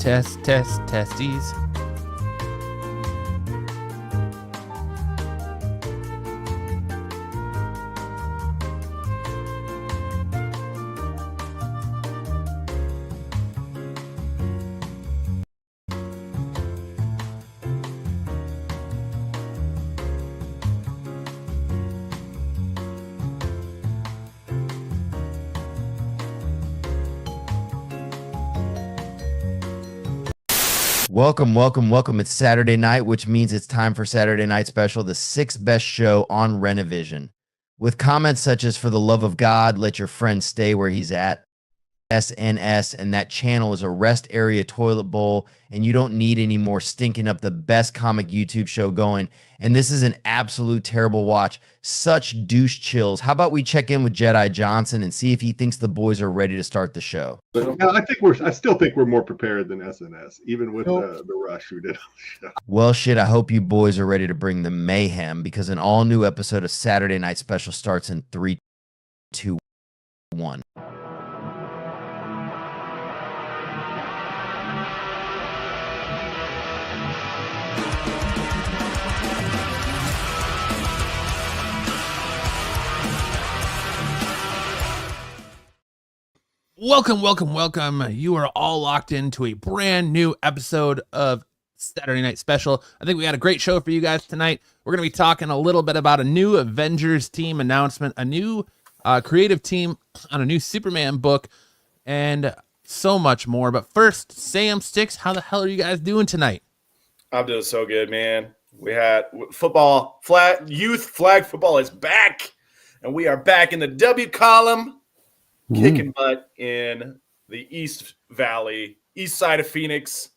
testes. Welcome. It's Saturday night, which means it's time for Saturday Night Special, the 6th best show on Renovision. With comments such as, for the love of God, let your friend stay where he's at. SNS, and that channel is a rest area toilet bowl, and you don't need any more stinking up the best comic YouTube show going. And this is an absolute terrible watch. Such douche chills. How about we check in with Jedi Johnson and see if he thinks the boys are ready to start the show? I still think we're more prepared than SNS, even with the rush who did on the show. Well, shit, I hope you boys are ready to bring the mayhem, because an all-new episode of Saturday Night Special starts in 3, 2, 1. Welcome. You are all locked into a brand new episode of Saturday Night Special. I think we got a great show for you guys tonight. We're going to be talking a little bit about a new Avengers team announcement, a new creative team on a new Superman book, and so much more. But first, Sam, Styx, how the hell are you guys doing tonight? I'm doing so good, man. We had football, youth flag football is back, and we are back in the W column. Kicking butt in the East Valley, east side of Phoenix.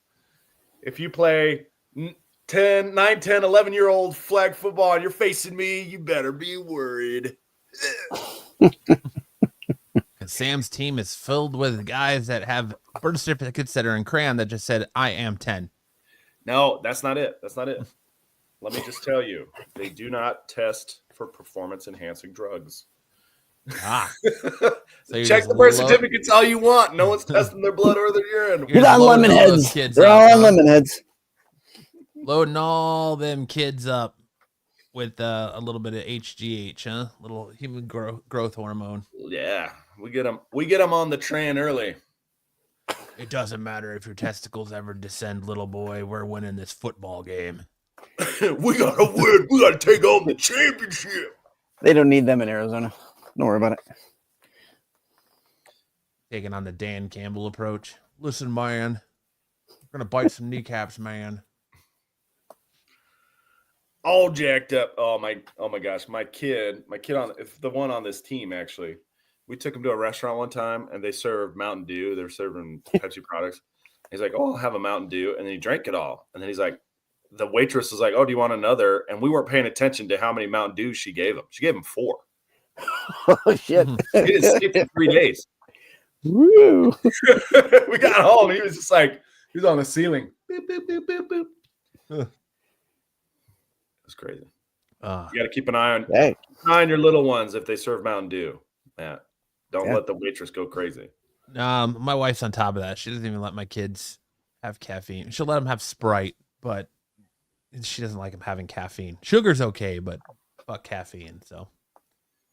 If you play 9, 10, 11-year-old flag football and you're facing me, you better be worried. Sam's team is filled with guys that have birth certificates that are in crayon that just said, I am 10. No, that's not it. Let me just tell you, they do not test for performance-enhancing drugs. So check the birth certificates all you want. No one's testing their blood or their urine. You're on lemon heads. They're all on lemon heads. Loading all them kids up with a little bit of HGH, huh? Little human growth hormone. Yeah, we get them on the train early. It doesn't matter if your testicles ever descend, little boy. We're winning this football game. We gotta win. We gotta take home the championship. They don't need them in Arizona. Don't worry about it. Taking on the Dan Campbell approach. Listen, man, we're gonna bite some kneecaps, man. All jacked up. Oh my gosh, my kid on the one on this team actually. We took him to a restaurant one time and they served Mountain Dew. They were serving Pepsi products. He's like, "Oh, I'll have a Mountain Dew," and then he drank it all. And then he's like, the waitress was like, "Oh, do you want another?" And we weren't paying attention to how many Mountain Dews she gave him. She gave him 4. Oh shit! He didn't sleep for 3 days. Woo! We got home. He was just like, he was on the ceiling. Beep, beep, beep, beep, beep. It was crazy. You got to keep an eye on your little ones if they serve Mountain Dew. Don't let the waitress go crazy. My wife's on top of that. She doesn't even let my kids have caffeine. She'll let them have Sprite, but she doesn't like them having caffeine. Sugar's okay, but fuck caffeine. So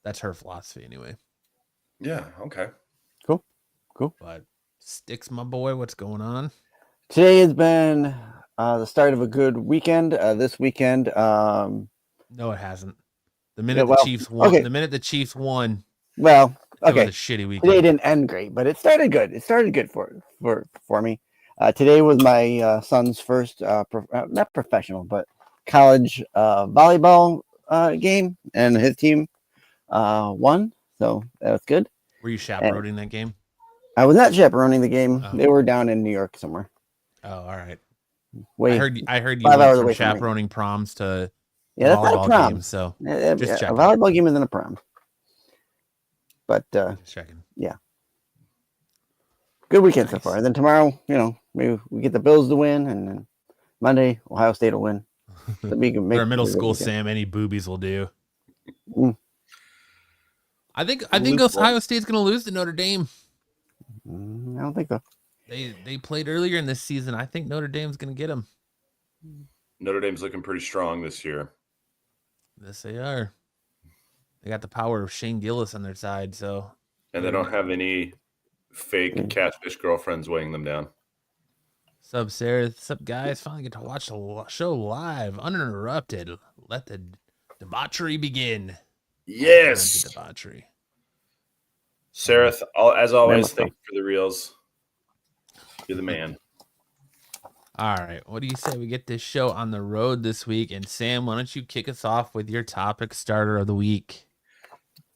that's her philosophy anyway. Yeah. Okay. Cool. But Styx, my boy, what's going on? Today has been the start of a good weekend. This weekend, no, it hasn't. The minute the Chiefs won, okay. The minute the Chiefs won, well, okay, it was a shitty weekend. Today didn't end great, but it started good. It started good for me. Today was my son's first, not professional, but college volleyball game, and his team won, so that was good. Were you chaperoning that game? I was not chaperoning the game. Oh. They were down in New York somewhere. Oh, all right. I heard you went from chaperoning proms to that's not a prom. Games, so just a volleyball game isn't a prom. But just checking. Yeah. Good weekend so far. And then tomorrow, maybe we get the Bills to win, and then Monday Ohio State will win. So we can make for a middle school Sam, any boobies will do. I think Ohio State's going to lose to Notre Dame. I don't think so. They played earlier in this season. I think Notre Dame's going to get them. Notre Dame's looking pretty strong this year. Yes, they are. They got the power of Shane Gillis on their side, so And they don't have any fake catfish girlfriends weighing them down. Sup, Sarah? Sup, guys? Finally get to watch the show live, uninterrupted. Let the debauchery begin. Yes. Debauchery. Sarah, as always, thank you for the reels. You're the man. All right. What do you say we get this show on the road this week? And Sam, why don't you kick us off with your topic starter of the week?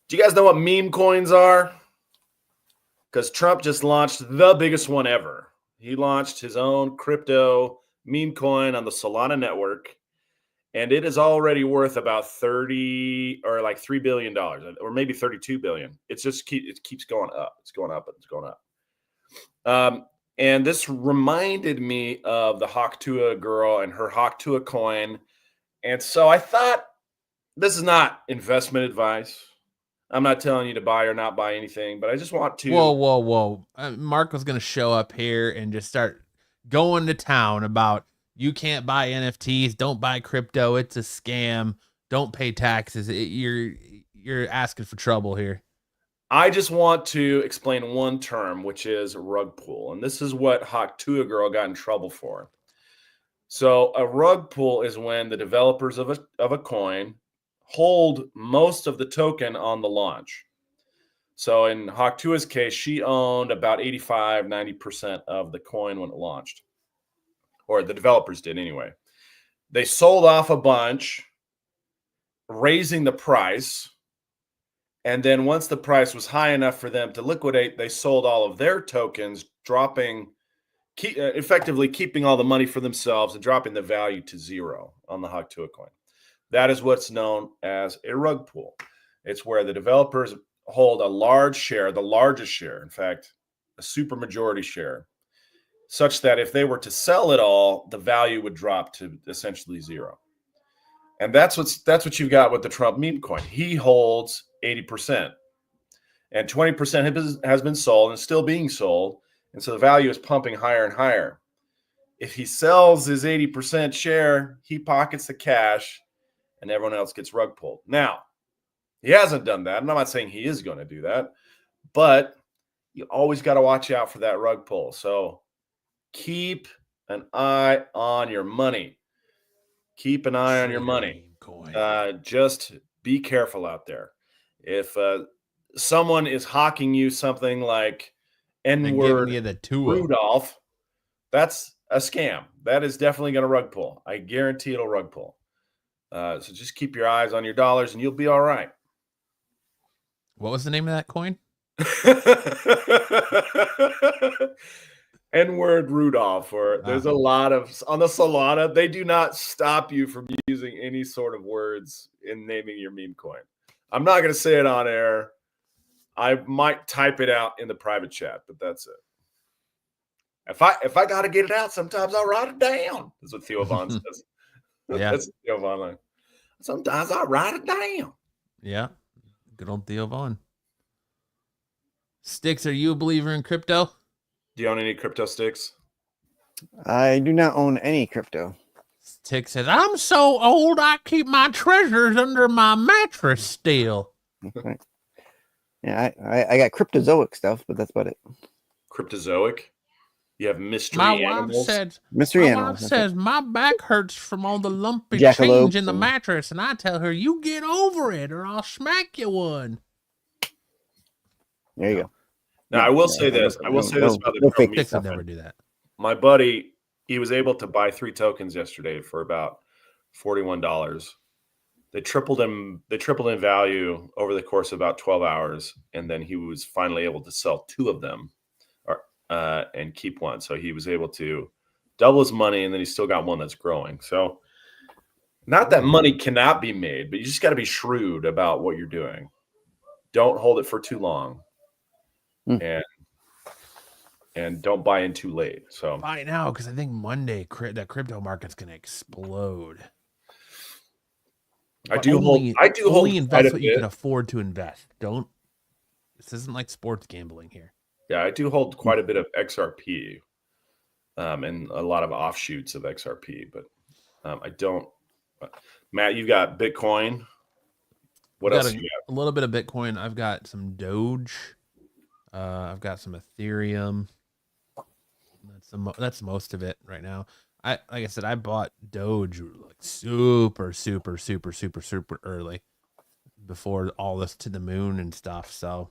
Do you guys know what meme coins are? Because Trump just launched the biggest one ever. He launched his own crypto meme coin on the Solana network, and it is already worth about $3 billion, or maybe $32 billion. It keeps going up. It's going up, and it's going up. And this reminded me of the Haktua girl and her Haktua coin. And so I thought, this is not investment advice. I'm not telling you to buy or not buy anything, but I just want to. Whoa. Mark was going to show up here and just start going to town about you can't buy NFTs, don't buy crypto, it's a scam, don't pay taxes. You're asking for trouble here. I just want to explain one term, which is rug pull. And this is what Haktua girl got in trouble for. So a rug pull is when the developers of a coin hold most of the token on the launch. So in Haktua's case, she owned about 85-90% of the coin when it launched, or the developers did anyway. They sold off a bunch, raising the price. And then once the price was high enough for them to liquidate, they sold all of their tokens, effectively keeping all the money for themselves and dropping the value to zero on the Haktua coin. That is what's known as a rug pull. It's where the developers hold a large share, the largest share, in fact, a super majority share, such that if they were to sell it all, the value would drop to essentially zero. And that's what you've got with the Trump meme coin. He holds 80%, and 20% has been sold and still being sold, and so the value is pumping higher and higher. If he sells his 80% share, he pockets the cash, and everyone else gets rug pulled. Now, he hasn't done that, and I'm not saying he is going to do that, but you always got to watch out for that rug pull. So keep an eye on your money. Keep an eye on your money. Just be careful out there. If someone is hawking you something like N-word Rudolph, that's a scam. That is definitely going to rug pull. I guarantee it'll rug pull. So just keep your eyes on your dollars and you'll be all right. What was the name of that coin? N-word Rudolph, or there's a lot of, on the Solana, they do not stop you from using any sort of words in naming your meme coin. I'm not going to say it on air. I might type it out in the private chat, but that's it. If I got to get it out, sometimes I'll write it down. That's what Theo Vaughn says. Yeah. That's Theo Vaughn line. Sometimes I write it down. Yeah. Good old Theo Vaughn. Styx, are you a believer in crypto? Do you own any crypto Styx? I do not own any crypto. Styx says, I'm so old I keep my treasures under my mattress still. Okay. Yeah, I got cryptozoic stuff, but that's about it. Cryptozoic? You have mystery My animals? wife says my back hurts from all the lumpy Jackalopes change in the mattress, and I tell her, you get over it or I'll smack you one. There you go. Now, I will say this. I will say this about the fake Styx would never do that. My buddy, he was able to buy 3 tokens yesterday for about $41. They tripled in value over the course of about 12 hours, and then he was finally able to sell 2 of them, and keep one. So he was able to double his money, and then he still got one that's growing. So, not that money cannot be made, but you just got to be shrewd about what you're doing. Don't hold it for too long. And don't buy in too late. So buy now, because I think Monday the crypto market's going to explode. I do hold invest what you can afford to invest. This isn't like sports gambling here. Yeah, I do hold quite a bit of XRP, and a lot of offshoots of XRP, but I don't. Matt, you got Bitcoin. What else you got? A little bit of Bitcoin. I've got some Doge. I've got some Ethereum. That's most of it right now. Like I said, I bought Doge like super early before all this to the moon and stuff. So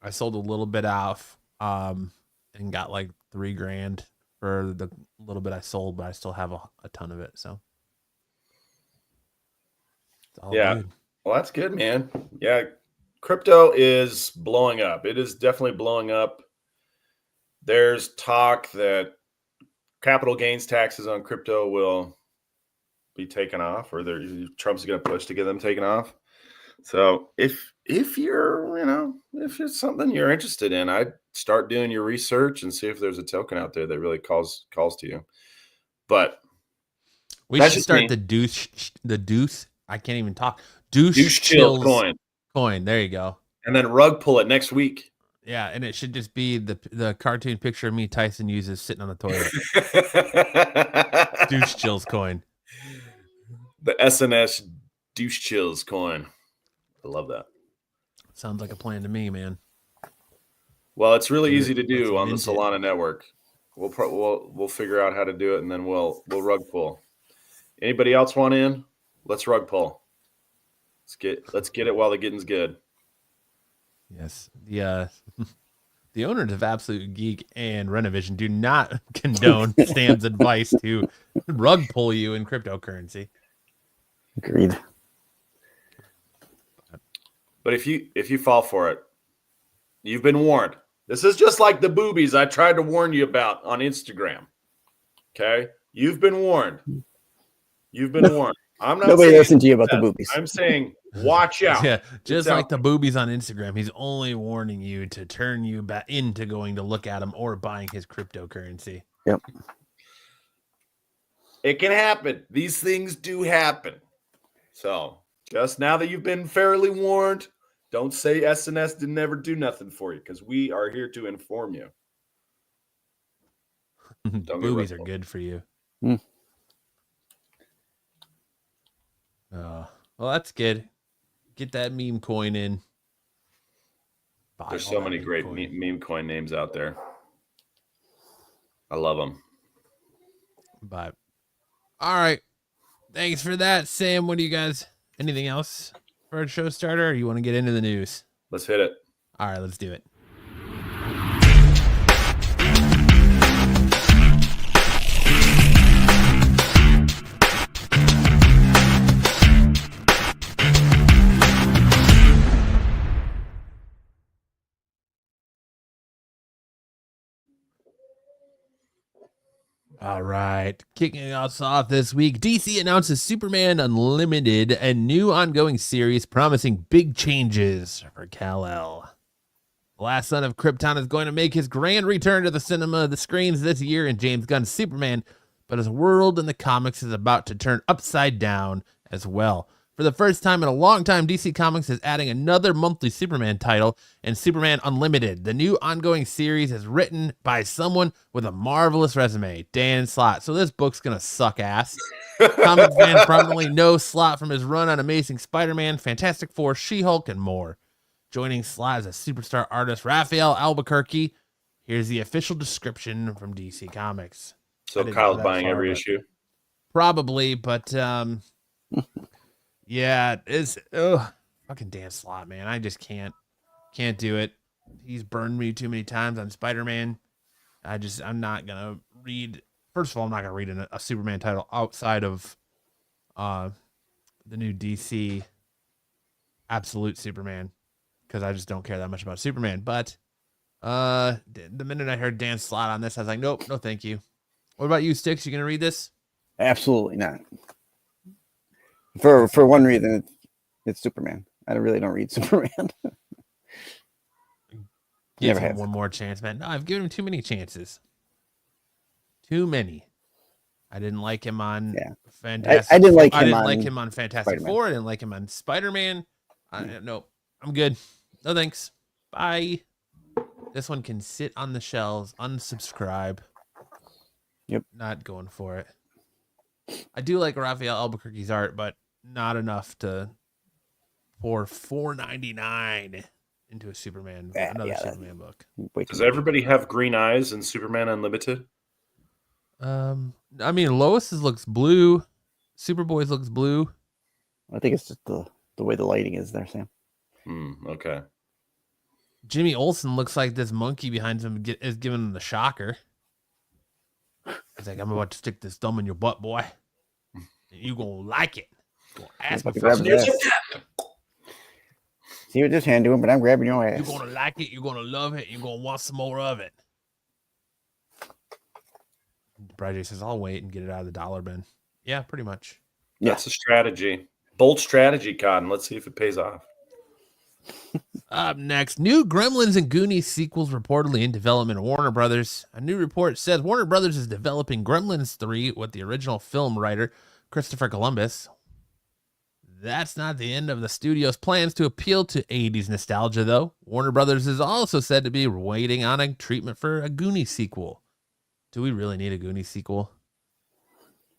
I sold a little bit off, and got like $3,000 for the little bit I sold, but I still have a ton of it. So it's all Yeah. good. Well, that's good, man. Yeah, crypto is blowing up. It is definitely blowing up. There's talk that capital gains taxes on crypto will be taken off, or Trump's going to push to get them taken off. So if you're, if it's something you're interested in, I'd start doing your research and see if there's a token out there that really calls to you. But we should start the deuce. I can't even talk. Douche Chills coin. There you go. And then rug pull it next week. Yeah, and it should just be the cartoon picture of me Tyson uses sitting on the toilet. Douche Chills coin. The SNS Douche Chills coin. I love that. Sounds like a plan to me, man. Well, it's really easy to do on the Solana network. We'll figure out how to do it, and then we'll rug pull. Anybody else want in? Let's rug pull. Let's get it while the getting's good. Yes. The owners of Absolute Geek and Renovision do not condone Sam's advice to rug pull you in cryptocurrency. Agreed. But if you fall for it, you've been warned. This is just like the boobies I tried to warn you about on Instagram. Okay? You've been warned. I'm not Nobody saying listened to you about the boobies. I'm saying watch out. Yeah, just like the boobies on Instagram. He's only warning you to turn you back into going to look at him or buying his cryptocurrency. Yep. It can happen. These things do happen. So just now that you've been fairly warned, don't say SNS didn't ever do nothing for you, because we are here to inform you. Boobies are good for you. Well, that's good. Get that meme coin in. There's so many great meme coin names out there. I love them. But all right. Thanks for that, Sam. What do you guys, anything else for a show starter, or you want to get into the news? Let's hit it. All right, let's do it. All right, kicking us off this week, DC announces Superman Unlimited, a new ongoing series promising big changes for Kal-El. The Last Son of Krypton is going to make his grand return to the screens this year in James Gunn's Superman, but his world in the comics is about to turn upside down as well. For the first time in a long time, DC Comics is adding another monthly Superman title in Superman Unlimited. The new ongoing series is written by someone with a marvelous resume, Dan Slott. So this book's going to suck ass. Comic fans probably know Slott from his run on Amazing Spider-Man, Fantastic Four, She-Hulk, and more. Joining Slott is a superstar artist, Raphael Albuquerque. Here's the official description from DC Comics. So Kyle's buying every issue? Probably, but... yeah, it's fucking Dan Slott, man. I just can't do it. He's burned me too many times on Spider-Man. I'm not gonna read. First of all, I'm not gonna read a Superman title outside of the new DC Absolute Superman, because I just don't care that much about Superman. But the minute I heard Dan Slott on this, I was like, nope, no, thank you. What about you, Styx? You gonna read this? Absolutely not. For one reason, it's Superman. I really don't read Superman. Give him one more chance, man. No, I've given him too many chances. Too many. I didn't like him on Fantastic. I didn't like him on Fantastic Four. I didn't like him on Spider-Man. Nope. I'm good. No thanks. Bye. This one can sit on the shelves, unsubscribe. Yep. Not going for it. I do like Raphael Albuquerque's art, but not enough to pour $4.99 into a Superman, Superman book. Does everybody have green eyes in Superman Unlimited? I mean, Lois's looks blue. Superboy's looks blue. I think it's just the way the lighting is there, Sam. Okay. Jimmy Olsen looks like this monkey behind him is giving him the shocker. He's like, I'm about to stick this thumb in your butt, boy. And you gonna like it. Gonna ask me for some. See what this hand doing, but I'm grabbing your ass. You're gonna like it. You're gonna love it. You're gonna want some more of it. Brad J says, I'll wait and get it out of the dollar bin. Yeah, pretty much. That's a strategy. Bold strategy, Cotton. Let's see if it pays off. Up next, new Gremlins and Goonies sequels reportedly in development at Warner Brothers. A new report says Warner Brothers is developing Gremlins 3 with the original film writer, Christopher Columbus. That's not the end of the studio's plans to appeal to 80s nostalgia, though. Warner Brothers is also said to be waiting on a treatment for a Goonies sequel. Do we really need a Goonies sequel?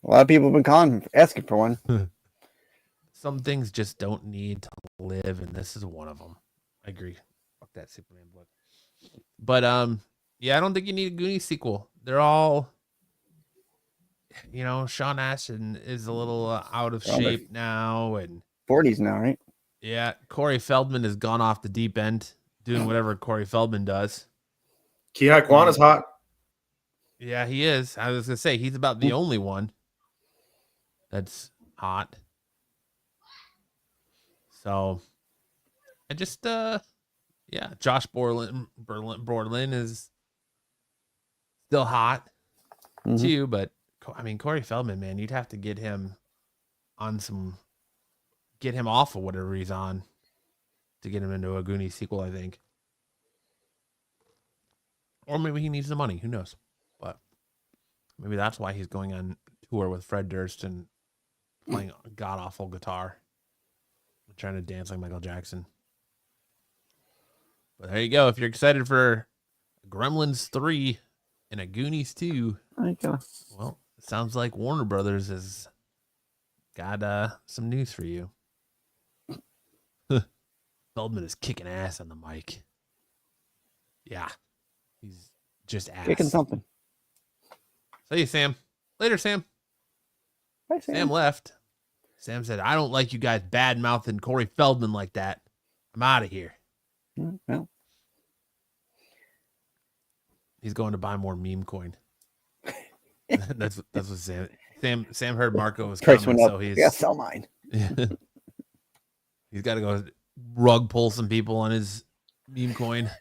A lot of people have been asking for one. Some things just don't need to live, and this is one of them. I agree. Fuck that Superman book. But yeah, I don't think you need a Goonies sequel. They're all, Sean Astin is a little out of shape now, and 40s now, right? Yeah, Corey Feldman has gone off the deep end, doing whatever Corey Feldman does. Ki-Hai Kwan is hot. Yeah, he is. I was gonna say he's about the only one that's hot. So, I just Josh Brolin is still hot too, but I mean Corey Feldman, man, you'd have to get him off of whatever he's on to get him into a Goonies sequel, I think. Or maybe he needs the money, who knows? But maybe that's why he's going on tour with Fred Durst and playing god awful guitar. Trying to dance like Michael Jackson. But there you go. If you're excited for Gremlins 3 and a Goonies 2, well, it sounds like Warner Brothers has got some news for you. Feldman is kicking ass on the mic. Yeah. He's just ass. Kicking something. See you, Sam. Later, Sam. Bye, Sam. Sam left. Sam said, I don't like you guys bad-mouthing Corey Feldman like that. I'm out of here. Well, he's going to buy more meme coin. that's what Sam heard Marco was price coming, went up. so he's I gotta sell mine. He's got to go rug pull some people on his meme coin.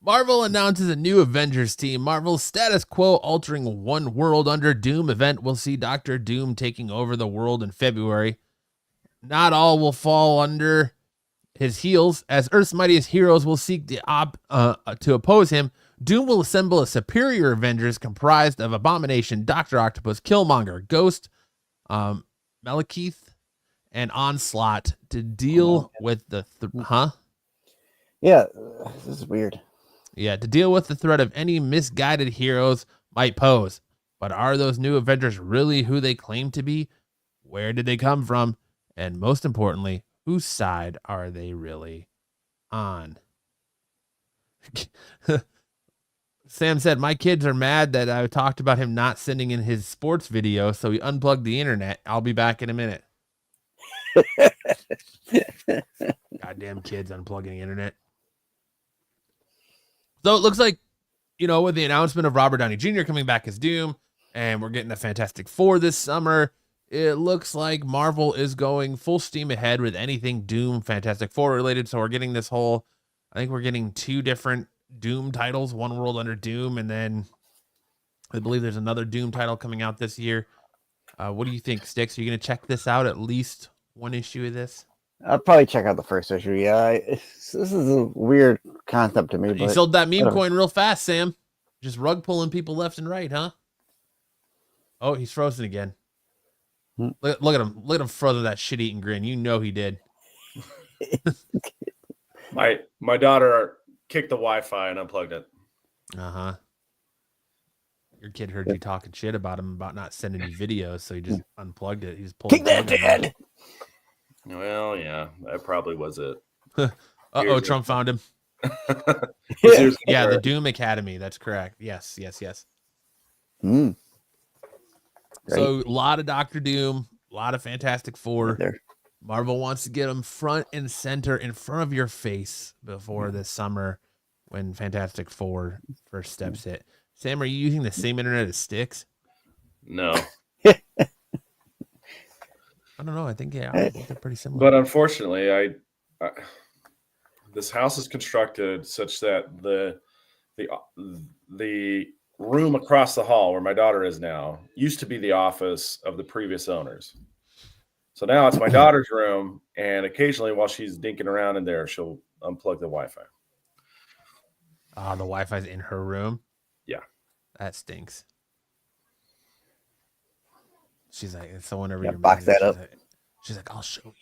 Marvel announces a new Avengers team. Marvel's status quo altering One World Under Doom event will see Doctor Doom taking over the world in February. Not all will fall under his heels, as Earth's mightiest heroes will seek to oppose him. Doom will assemble a superior Avengers comprised of Abomination, Dr. Octopus, Killmonger, Ghost, Malekith, and Onslaught to deal with the Yeah, this is weird. Yeah, to deal with the threat of any misguided heroes might pose. But are those new Avengers really who they claim to be? Where did they come from? And most importantly, whose side are they really on? Sam said, my kids are mad that I talked about him not sending in his sports video, so he unplugged the internet. I'll be back in a minute. Goddamn kids unplugging the internet. So it looks like, with the announcement of Robert Downey Jr. coming back as Doom, and we're getting a Fantastic Four this summer, it looks like Marvel is going full steam ahead with anything Doom, Fantastic Four related. So we're getting I think we're getting 2 different Doom titles, One World Under Doom, and then I believe there's another Doom title coming out this year. What do you think, Styx? Are you going to check this out, at least one issue of this? I'll probably check out the first issue. Yeah, this is a weird concept to me. You but sold that meme coin real fast, Sam. Just rug pulling people left and right, huh? Oh, he's frozen again. Look at him. Look at him frozen that shit-eating grin. You know he did. My daughter kicked the Wi-Fi and unplugged it. Uh-huh. Your kid heard you talking shit about him about not sending you videos, so he just unplugged it. He just pulled Kick the that, plug on Dad. Well, yeah, that probably was it. you. Uh-oh, Trump found him. Here's Yeah, where- the Doom Academy. That's correct. Yes. Mm. So a lot of Doctor Doom, a lot of Fantastic Four. There. Marvel wants to get them front and center in front of your face before this summer when Fantastic Four first steps hit. Sam, are you using the same internet as Styx? No, I don't know. I think they're pretty similar. but unfortunately, I this house is constructed such that the room across the hall where my daughter is now used to be the office of the previous owners. So now it's my daughter's room, and occasionally while she's dinking around in there, she'll unplug the Wi-Fi. The Wi-Fi's in her room. Yeah. That stinks. She's like, someone over Yeah, your box that up. She's like, I'll show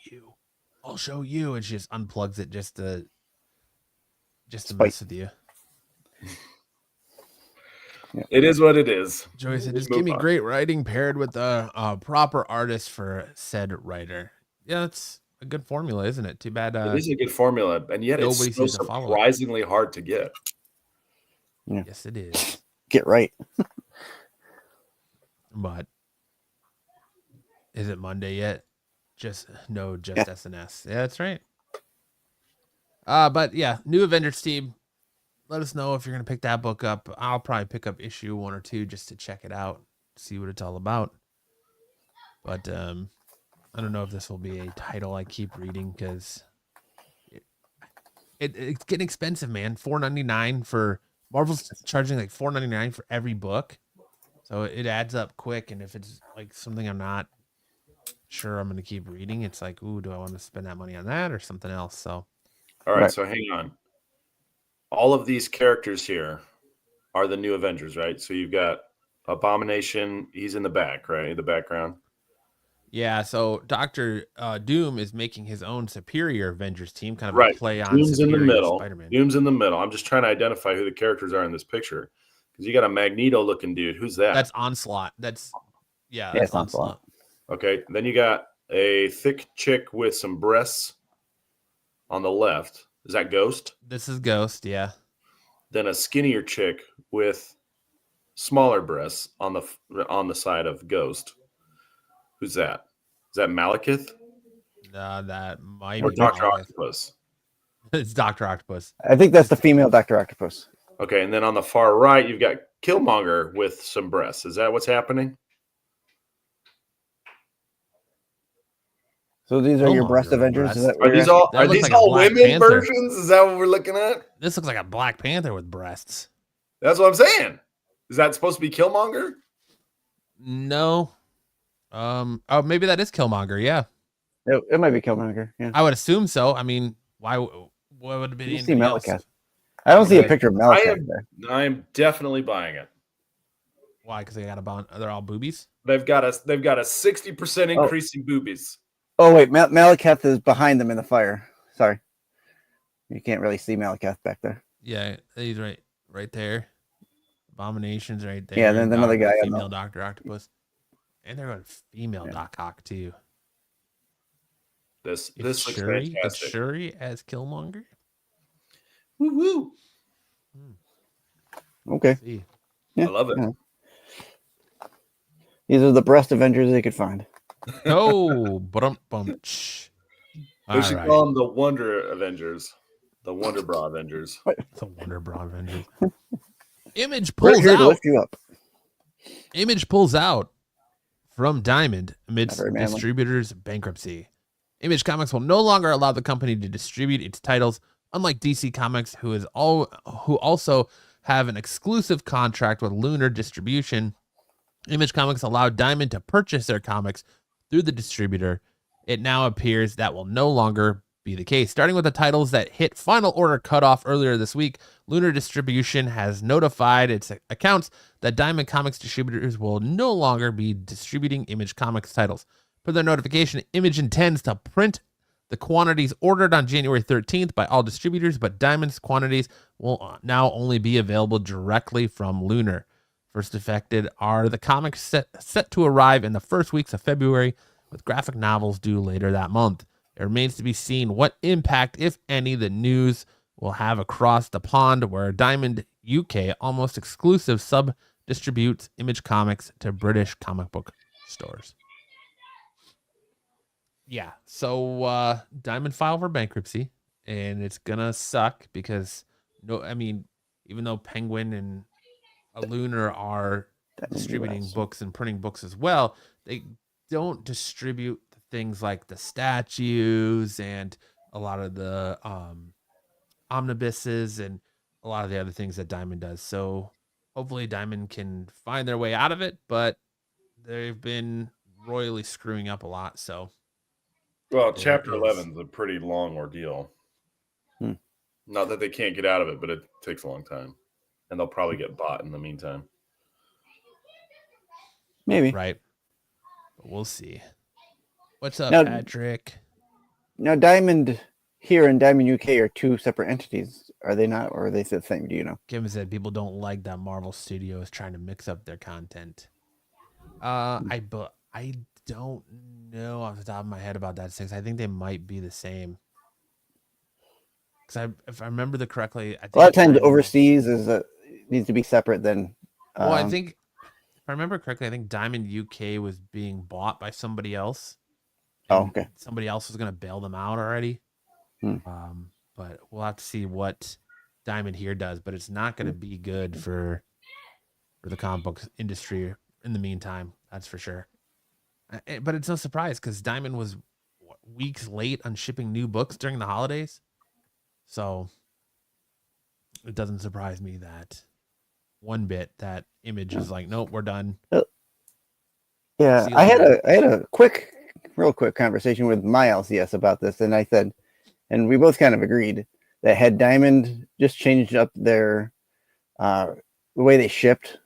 you, and she just unplugs it just to mess with you. It is what it is. Joey said, just Move give me on. great writing paired with a proper artist for said writer. Yeah, that's a good formula, isn't it? Too bad. It is a good formula, and yet it's nobody so seems to follow it. surprisingly hard to get. Yes, it is. Get right. But is it Monday yet? Just SNS. Yeah, that's right. But yeah, new Avengers team. Let us know if you're gonna pick that book up. I'll probably pick up issue 1 or 2 just to check it out, see what it's all about. But I don't know if this will be a title I keep reading because it's getting expensive, man. $4.99 for Marvel's charging like $4.99 for every book, so it adds up quick. And if it's like something I'm not sure I'm going to keep reading, it's like, ooh, do I want to spend that money on that or something else? So, All right, Right. so hang on. All of these characters here are the new Avengers, right? So you've got Abomination. He's in the back, right? In the background. yeah. So Doctor Doom is making his own superior Avengers team, kind of Right. a play on Doom's in the Superior middle. Spider-Man. Doom's in the middle. I'm just trying to identify who the characters are in this picture because you got a Magneto-looking dude. Who's that? That's Onslaught. That's Yeah, that's it's Onslaught. Okay. Then you got a thick chick with some breasts on the left. Is that Ghost? This is Ghost. Yeah. Then a skinnier chick with smaller breasts on the side of Ghost. Who's that? Is that Malekith That might or be Doctor Malekith. Octopus? It's Dr. Octopus. I think that's the female Dr. Octopus. Okay, and then on the far right, you've got Killmonger with some breasts. Is that what's happening? So these are your Killmonger breast with Avengers? Is breasts. that what Are you're these asking? all That are looks these like a all Black women Panther. versions? Is that what we're looking at? This looks like a Black Panther with breasts. That's what I'm saying. Is that supposed to be Killmonger? No. Oh, maybe that is Killmonger. Yeah, It might be Killmonger. Yeah. I would assume so. I mean, why? What would it be? You see anybody else? Malekith. I don't see a Okay. picture of I Malekith am- there. I am definitely buying it. Why? Because they got a bond. They're all boobies. They've got a 60% increase in boobies. Oh wait, Malekith is behind them in the fire. Sorry, you can't really see Malekith back there. Yeah, he's right there. Abomination's right there. Yeah, then another guy on the- female Doctor Octopus, and they're going female Yeah. Doc Ock too. This It's looks Shuri. It's fantastic. Shuri as Killmonger. Woo woo! Okay, See, yeah, I love it. yeah. These are the breast Avengers they could find. no, bump. All They should right. call them the Wonder Avengers, the Wonder Bra Avengers. It's a Wonder Bra Avengers. Image We're pulls here to out. lift you up. Image pulls out from Diamond amidst Not very manly. distributors' bankruptcy. Image Comics will no longer allow the company to distribute its titles, unlike DC Comics, who also have an exclusive contract with Lunar Distribution. Image Comics allowed Diamond to purchase their comics through the distributor. It now appears that will no longer be the case. Starting with the titles that hit final order cutoff earlier this week, Lunar Distribution has notified its accounts that Diamond Comics distributors will no longer be distributing Image Comics titles. Per their notification, Image intends to print the quantities ordered on January 13th by all distributors, but Diamond's quantities will now only be available directly from Lunar. First affected are the comics set to arrive in the first weeks of February, with graphic novels due later that month. It remains to be seen what impact, if any, the news will have across the pond, where Diamond UK almost exclusive sub-distributes Image Comics to British comic book stores. Yeah, so Diamond filed for bankruptcy, and it's gonna suck because even though Penguin and Lunar are distributing US. books and printing books as well, they don't distribute things like the statues and a lot of the omnibuses and a lot of the other things that Diamond does. So hopefully Diamond can find their way out of it, but they've been royally screwing up a lot. So Well, there Chapter is- 11 is a pretty long ordeal. Not that they can't get out of it, but it takes a long time. And they'll probably get bought in the meantime. Maybe. Right. But we'll see. What's up, Now- Patrick? Now, Diamond here and Diamond UK are two separate entities, are they not, or are they the same? Do you know? Kevin said people don't like that Marvel Studio is trying to mix up their content. I don't know off the top of my head about that Six. I think they might be the same. Because if I remember correctly, I think A lot of times Diamond- overseas needs to be separate than. Well, I think if I remember correctly, I think Diamond UK was being bought by somebody else. Oh, and okay. Somebody else was going to bail them out already. Hmm. But we'll have to see what Diamond here does. But it's not going to be good for the comic book industry in the meantime. That's for sure. But it's no surprise because Diamond was weeks late on shipping new books during the holidays. So it doesn't surprise me that one bit that Image is like, nope, we're done. Yeah, See you I had later. a real quick conversation with my LCS about this, and I said, and we both kind of agreed that had Diamond just changed up their the way they shipped,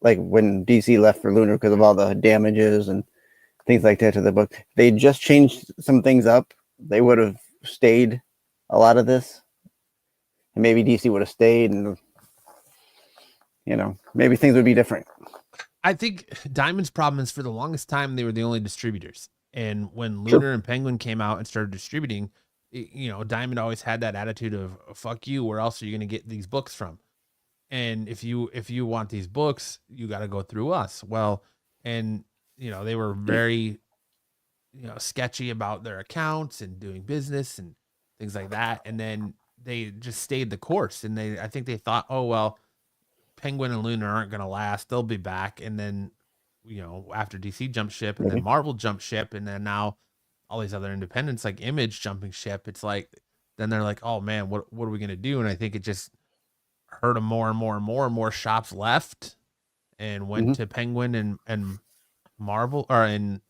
like when DC left for Lunar because of all the damages and things like that to the book, they just changed some things up, they would have stayed a lot of this, and maybe DC would have stayed, and maybe things would be different. I think Diamond's problem is for the longest time they were the only distributors, and when Lunar and Penguin came out and started distributing, Diamond always had that attitude of "fuck you." Where else are you going to get these books from? And if you want these books, you got to go through us. Well, and they were very sketchy about their accounts and doing business and things like that. And then they just stayed the course, and I think they thought, oh well, Penguin and Lunar aren't going to last. They'll be back. And then, after DC jumped ship and then Marvel jumped ship, and then now all these other independents like Image jumping ship, it's like, then they're like, oh man, what are we going to do? And I think it just hurt them more and more and more and more shops left and went to Penguin and Marvel or in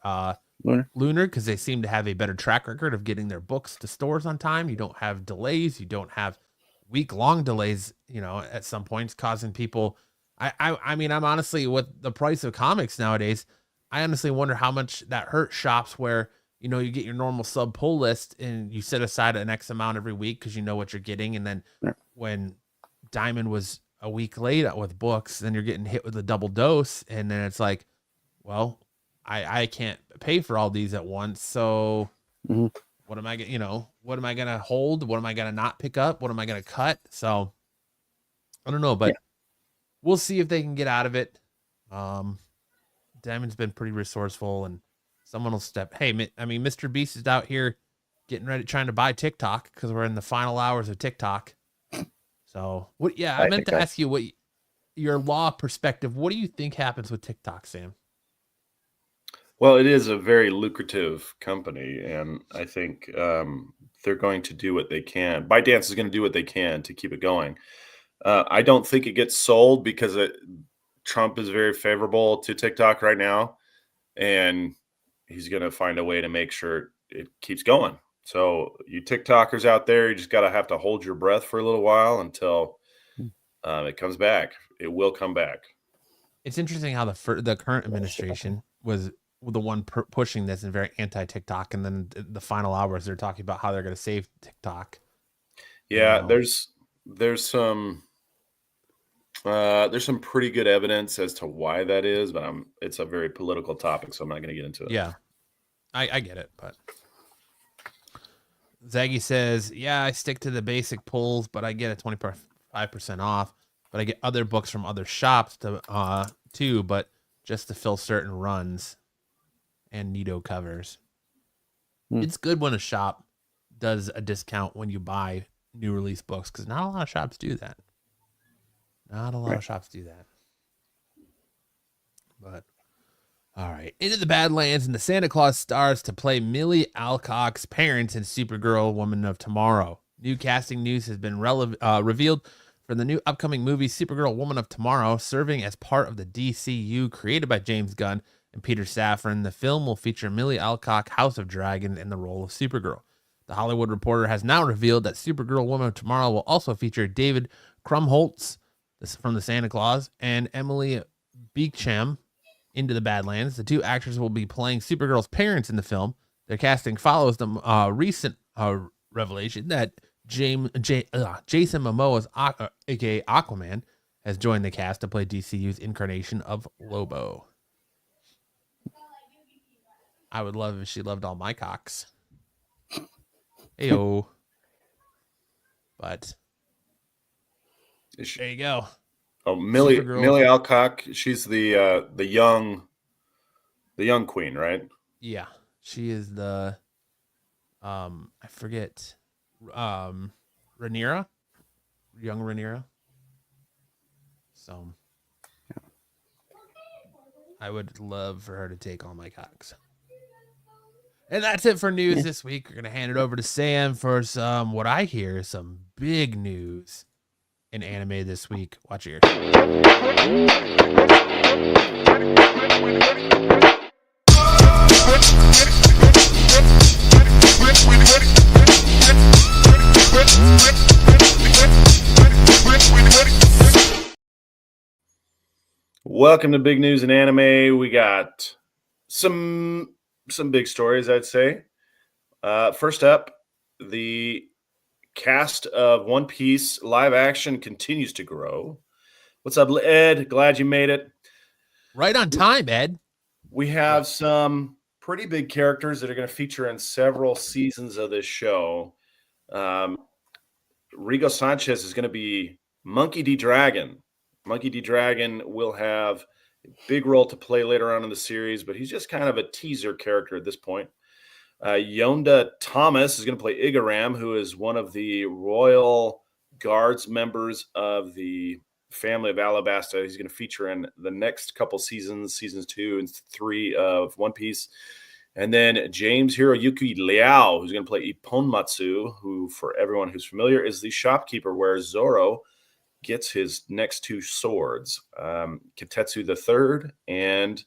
Lunar because they seem to have a better track record of getting their books to stores on time. You don't have delays. You don't have week-long delays, at some points causing people. I mean, I'm honestly, with the price of comics nowadays, I honestly wonder how much that hurt shops where, you get your normal sub pull list and you set aside an X amount every week because you know what you're getting. And then when Diamond was a week late with books, then you're getting hit with a double dose. And then it's like, well, I can't pay for all these at once. So what am I going what am I going to hold? What am I going to not pick up? What am I going to cut? So I don't know, but we'll see if they can get out of it. Diamond's been pretty resourceful, and someone will step. Hey, Mr. Beast is out here getting ready, trying to buy TikTok because we're in the final hours of TikTok. So what? Yeah, I meant to ask you what your law perspective. What do you think happens with TikTok, Sam? Well, it is a very lucrative company, and I think they're going to do what they can. ByteDance is going to do what they can to keep it going. I don't think it gets sold because Trump is very favorable to TikTok right now, and he's going to find a way to make sure it keeps going. So you TikTokers out there, you just have to hold your breath for a little while until it comes back. It will come back. It's interesting how the current administration was the one pushing this and very anti TikTok, and then the final hours they're talking about how they're going to save TikTok. Yeah, there's some pretty good evidence as to why that is, but it's a very political topic, so I'm not going to get into it. Yeah, I get it, but Zaggy says, yeah, I stick to the basic pulls, but I get a 25% off, but I get other books from other shops too, but just to fill certain runs and Nito covers. It's good when a shop does a discount when you buy new release books, because not a lot of shops do that. Not a lot of shops do that. But all right, into the Badlands, and the Santa Claus stars to play Millie Alcock's parents in Supergirl Woman of Tomorrow. New casting news has been revealed for the new upcoming movie Supergirl Woman of Tomorrow, serving as part of the DCU created by James Gunn and Peter Safran. The film will feature Millie Alcock, House of Dragon, in the role of Supergirl. The Hollywood Reporter has now revealed that Supergirl Woman of Tomorrow will also feature David Krumholtz from the Santa Claus and Emily Beecham into the Badlands. The two actors will be playing Supergirl's parents in the film. Their casting follows the recent revelation that Jason Momoa's aka Aquaman has joined the cast to play DCU's incarnation of Lobo. I would love if she loved all my cocks. Heyo. But there you go. Oh, Millie Alcock, she's the young queen, right? Yeah, she is the I forget Rhaenyra, young Rhaenyra. So I would love for her to take all my cocks. And that's it for news this week. We're going to hand it over to Sam for some, what I hear is some big news in anime this week. Watch your ears. Welcome to Big News in Anime. We got some big stories, I'd say. First up, the cast of One Piece live action continues to grow. What's up, Ed? Glad you made it. Right on time, Ed. We have some pretty big characters that are going to feature in several seasons of this show. Rigo Sanchez is going to be Monkey D. Dragon. Monkey D. Dragon will have a big role to play later on in the series, but he's just kind of a teaser character at this point. Yonda Thomas is going to play Igaram, who is one of the Royal Guards members of the family of Alabasta. He's going to feature in the next couple seasons 2 and 3 of One Piece. And then James Hiroyuki Liao, who's going to play Ipponmatsu, who, for everyone who's familiar, is the shopkeeper where Zoro gets his next 2 swords, Kitetsu III and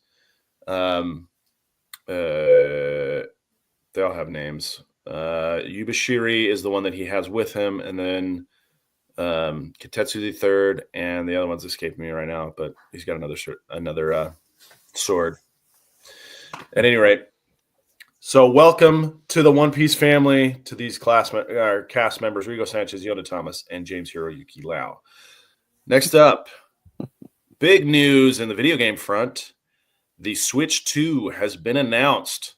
they all have names. Yubashiri is the one that he has with him, and then Kitetsu III, and the other one's escaping me right now, but he's got another sword. At any rate, so welcome to the One Piece family, to these cast members, Rigo Sanchez, Yonda Thomas, and James Hiroyuki Liao. Next up, big news in the video game front. The Switch 2 has been announced.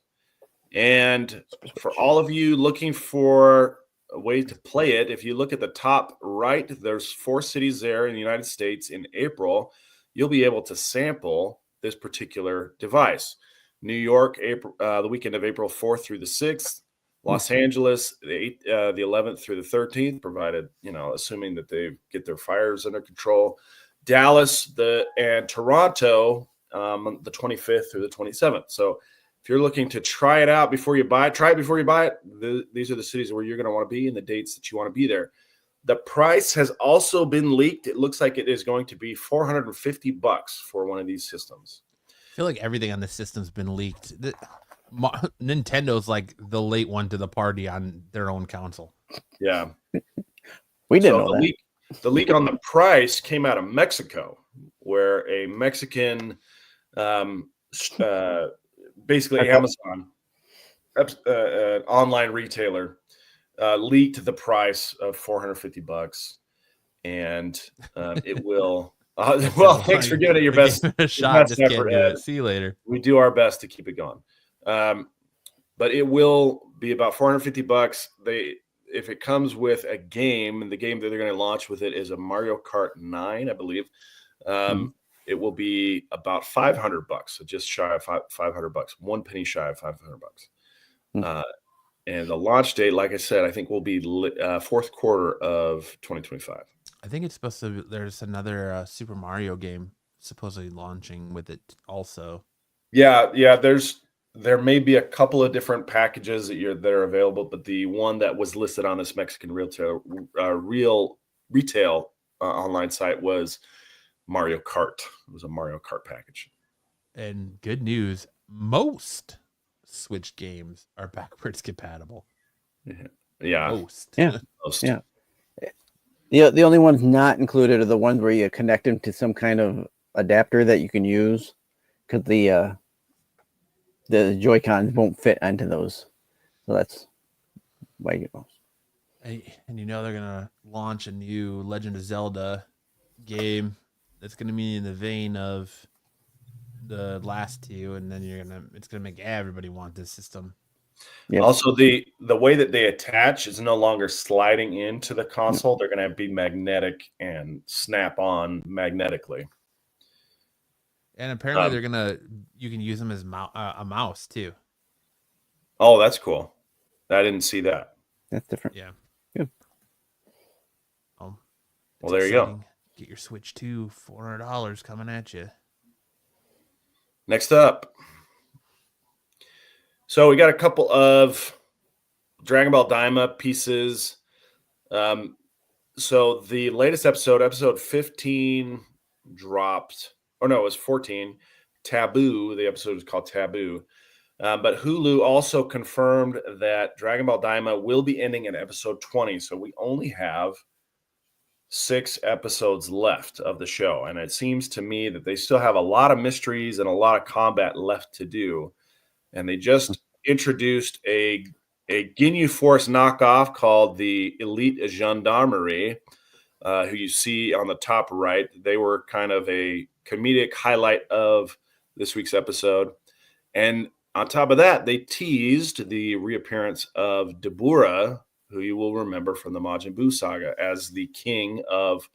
And for all of you looking for a way to play it, if you look at the top right, there's 4 cities there in the United States. In April, you'll be able to sample this particular device. New York, the weekend of April 4th through the 6th. Los Angeles, the 11th through the 13th, provided, assuming that they get their fires under control. Dallas, and Toronto, the 25th through the 27th. So if you're looking to try it out before you buy it, try it before you buy it. These are the cities where you're going to want to be and the dates that you want to be there. The price has also been leaked. It looks like it is going to be $450 for one of these systems. I feel like everything on this system's been leaked. Nintendo's like the late one to the party on their own console. Yeah. We didn't know that. The leak on the price came out of Mexico, where a Mexican basically Okay. Amazon, online retailer, leaked the price of $450, and it will. Well, thanks for giving it your I gave best, it a your shot. best Just can't effort, do Ed. it. See you later. We do our best to keep it going. But it will be about $450. If it comes with a game, and the game that they're going to launch with it is a Mario Kart 9, I believe. It will be about $500, so just shy of $500, 1 penny shy of $500. And the launch date, like I said, I think will be fourth quarter of 2025. I think it's supposed to. There's another Super Mario game supposedly launching with it also. Yeah. There may be a couple of different packages that are available, but the one that was listed on this Mexican retail online site was Mario Kart. It was a Mario Kart package. And good news, most Switch games are backwards compatible. Yeah. Most. Yeah. Most. Yeah. The only ones not included are the ones where you connect them to some kind of adapter that you can use, because the Joy-Cons won't fit onto those. So that's why you know. And you know they're gonna launch a new Legend of Zelda game that's gonna be in the vein of the last two, and then it's gonna make everybody want this system. Yes. Also, the way that they attach is no longer sliding into the console. They're going to be magnetic and snap on magnetically. And apparently you can use them as a mouse too. Oh, that's cool. I didn't see that. That's different. Yeah. Good. Well, there you go. Get your Switch 2, $400 coming at you. Next up. So we got a couple of Dragon Ball Daima pieces. So the latest episode 15, dropped. Oh, no, it was 14. Taboo. The episode is called Taboo. But Hulu also confirmed that Dragon Ball Daima will be ending in episode 20. So we only have 6 episodes left of the show. And it seems to me that they still have a lot of mysteries and a lot of combat left to do. And they just introduced a Ginyu Force knockoff called the Elite Gendarmerie, who you see on the top right. They were kind of a comedic highlight of this week's episode. And on top of that, they teased the reappearance of Dabura, who you will remember from the Majin Buu saga, as the king of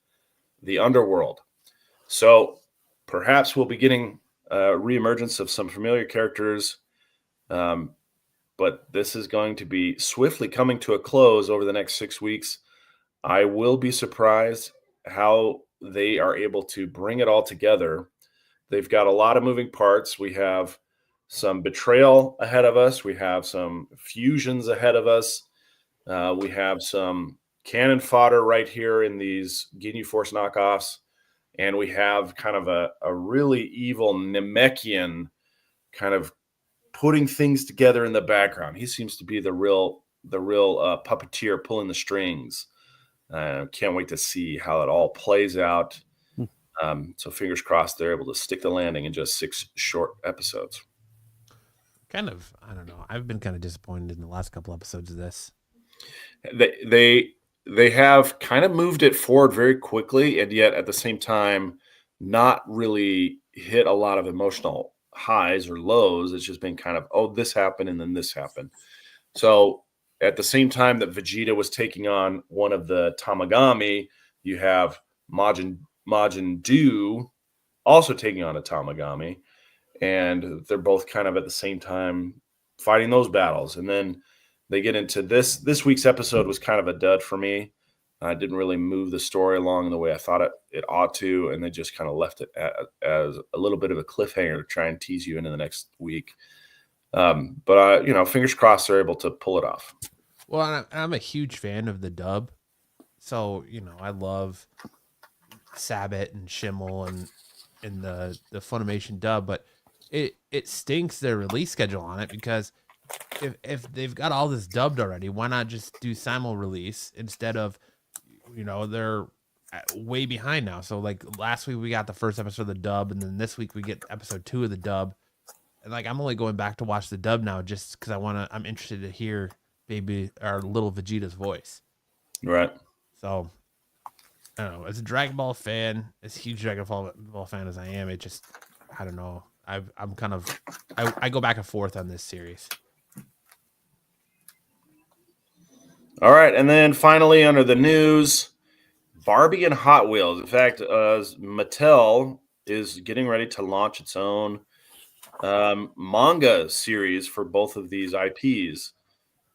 the underworld. So perhaps we'll be getting reemergence of some familiar characters. But this is going to be swiftly coming to a close over the next 6 weeks. I will be surprised how they are able to bring it all together. They've got a lot of moving parts. We have some betrayal ahead of us. We have some fusions ahead of us. We have some cannon fodder right here in these Ginyu Force knockoffs. And we have kind of a really evil Namekian kind of putting things together in the background. He seems to be the real puppeteer pulling the strings. Can't wait to see how it all plays out. So fingers crossed they're able to stick the landing in just 6 short episodes. I don't know. I've been kind of disappointed in the last couple episodes of this. They have kind of moved it forward very quickly, and yet at the same time not really hit a lot of emotional highs or lows. It's just been kind of, oh, this happened and then this happened. So at the same time that Vegeta was taking on one of the Tamagami, you have Majin Du also taking on a Tamagami, and they're both kind of at the same time fighting those battles. And then they get into this week's episode was kind of a dud for me. I didn't really move the story along the way I thought it ought to, and they just kind of left it as a little bit of a cliffhanger to try and tease you into the next week. But fingers crossed they're able to pull it off. Well, I'm a huge fan of the dub, so I love Sabbath and Schimmel and the Funimation dub, but it stinks their release schedule on it, because if they've got all this dubbed already, why not just do simul release instead of they're way behind now. So like last week we got the first episode of the dub, and then this week we get episode 2 of the dub. And like, I'm only going back to watch the dub now just because I'm interested to hear baby our little Vegeta's voice. Right. So I don't know. As a Dragon Ball fan, as a huge Dragon Ball fan as I am, it just, I don't know. I'm kind of, I go back and forth on this series. All right. And then finally, under the news, Barbie and Hot Wheels. In fact, Mattel is getting ready to launch its own manga series for both of these IPs.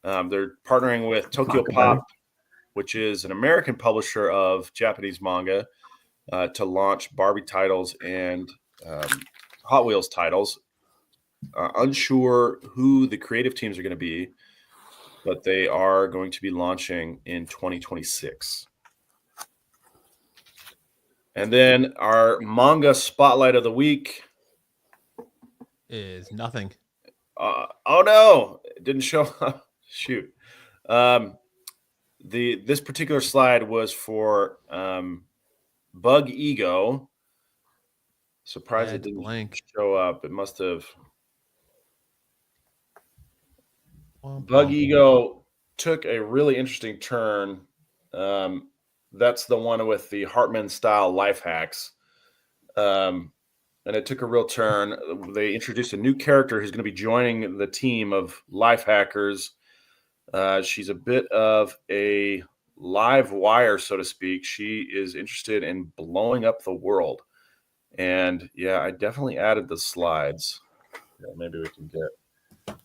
They're partnering with Tokyo Pop, which is an American publisher of Japanese manga, to launch Barbie titles and Hot Wheels titles. Unsure who the creative teams are going to be, but they are going to be launching in 2026. And then our manga spotlight of the week is nothing. Oh no, it didn't show up. Shoot. This particular slide was for Bug Ego. Surprised it didn't show up. It must have. Bug Ego took a really interesting turn. That's the one with the Hartman style life hacks. And it took a real turn. They introduced a new character who's going to be joining the team of life hackers. She's a bit of a live wire, so to speak. She is interested in blowing up the world. And yeah, I definitely added the slides. Yeah, maybe we can get.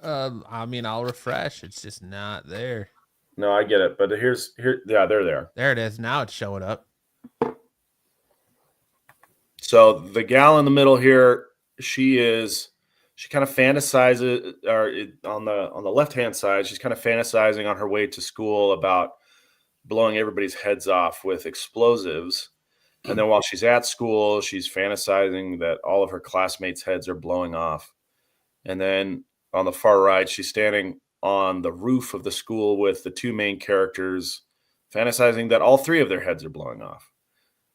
I mean, I'll refresh. It's just not there. No, I get it. But here. Yeah, they're there. There it is. Now it's showing up. So the gal in the middle here, she kind of fantasizes, or on the left-hand side, she's kind of fantasizing on her way to school about blowing everybody's heads off with explosives. And then while she's at school, she's fantasizing that all of her classmates' heads are blowing off. And then on the far right, she's standing on the roof of the school with the two main characters, fantasizing that all three of their heads are blowing off.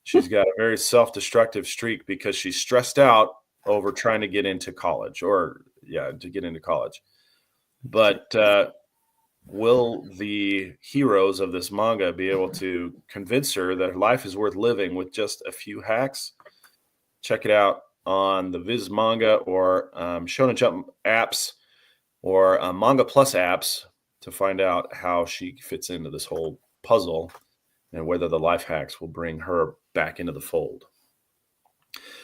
She's got a very self-destructive streak because she's stressed out over trying to get into college, But will the heroes of this manga be able to convince her that her life is worth living with just a few hacks? Check it out on the Viz Manga or Shonen Jump apps or Manga Plus apps to find out how she fits into this whole puzzle and whether the life hacks will bring her back into the fold.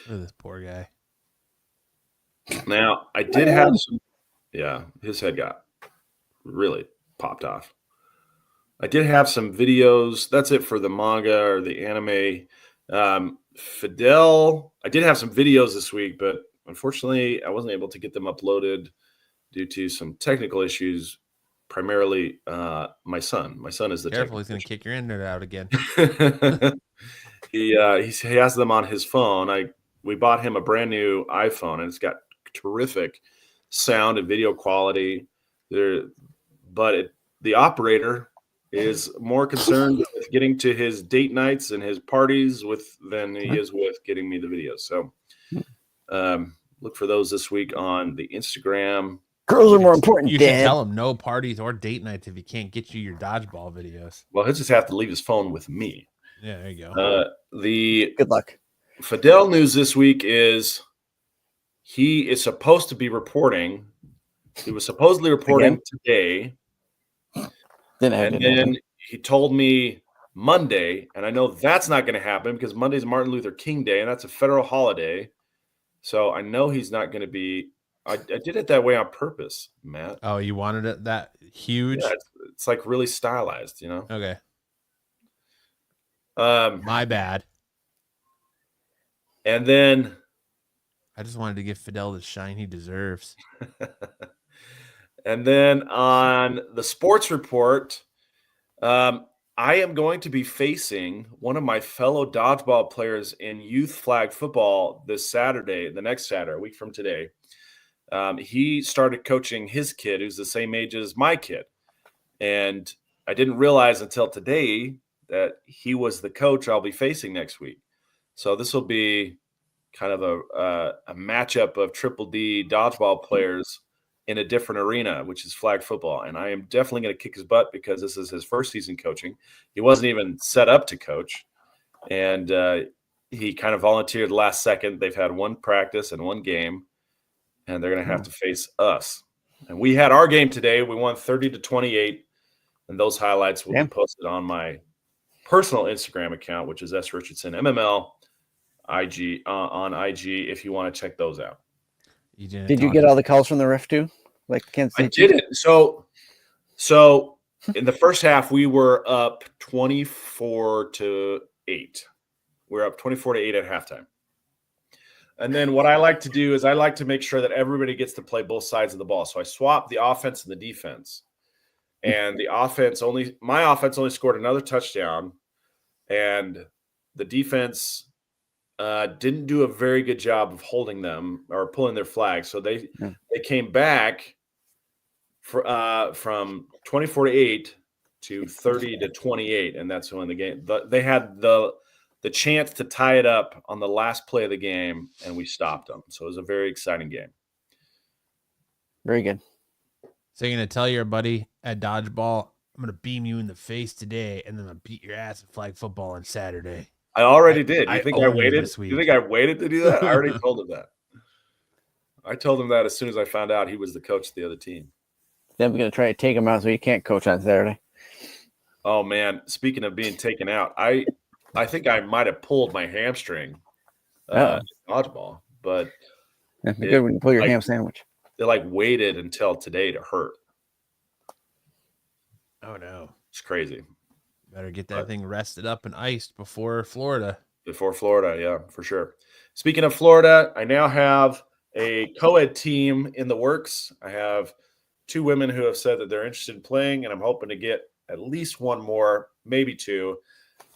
Look at this poor guy. Now, I did have some. Yeah, his head got really popped off. I did have some videos. That's it for the manga or the anime. Fidel, I did have some videos this week, but unfortunately, I wasn't able to get them uploaded due to some technical issues. Primarily, my son. My son is the careful. He's going to kick your internet out again. He has them on his phone. We bought him a brand new iPhone, and it's got terrific sound and video quality. The operator is more concerned with getting to his date nights and his parties than he is with getting me the videos. So look for those this week on the Instagram. Girls are more important, You Dad. can tell him no parties or date nights if he can't get you your dodgeball videos. Well, he'll just have to leave his phone with me. Yeah, there you go. Good luck. Fidel news this week is he is supposed to be reporting. He was supposedly reporting today. Then he told me Monday, and I know that's not going to happen because Monday's Martin Luther King Day, and that's a federal holiday. So I know he's not going to be. I did it that way on purpose, Matt. Oh, you wanted it that huge? Yeah, it's like really stylized, you know? Okay. My bad. And then I just wanted to give Fidel the shine he deserves. And then on the sports report, I am going to be facing one of my fellow dodgeball players in youth flag football this Saturday, the next Saturday, a week from today. He started coaching his kid, who's the same age as my kid. And I didn't realize until today that he was the coach I'll be facing next week. So this will be kind of a matchup of Triple D dodgeball players in a different arena, which is flag football. And I am definitely going to kick his butt because this is his first season coaching. He wasn't even set up to coach. And he kind of volunteered last second. They've had one practice and one game, and they're going to have to face us. And we had our game today. We won 30-28, and those highlights will be posted on my personal Instagram account, which is S Richardson MML IG on IG. If you want to check those out. Did you get all the calls from the ref too? Like Kansas City? I didn't. So in the first half, we were up 24-8. We're up 24-8 at halftime. And then what I like to do is I like to make sure that everybody gets to play both sides of the ball. So I swapped the offense and the defense. And my offense only scored another touchdown. And the defense didn't do a very good job of holding them or pulling their flags. So they came back from 24-8 to 30-28, and that's when the game. They had the chance to tie it up on the last play of the game, and we stopped them. So it was a very exciting game. Very good. So you're gonna tell your buddy at dodgeball, I'm gonna beam you in the face today, and then I'm gonna beat your ass at flag football on Saturday. I already did. You think I own you waited? this week. You think I waited to do that? I already told him that. I told him that as soon as I found out he was the coach of the other team. Then we're gonna try to take him out so he can't coach on Saturday. Oh man! Speaking of being taken out, I think I might have pulled my hamstring in dodgeball, but That's good when you pull your ham sandwich. They waited until today to hurt. Oh no! It's crazy. Better get that thing rested up and iced before Florida. Before Florida, yeah, for sure. Speaking of Florida, I now have a co-ed team in the works. I have 2 women who have said that they're interested in playing, and I'm hoping to get at least one more, maybe 2.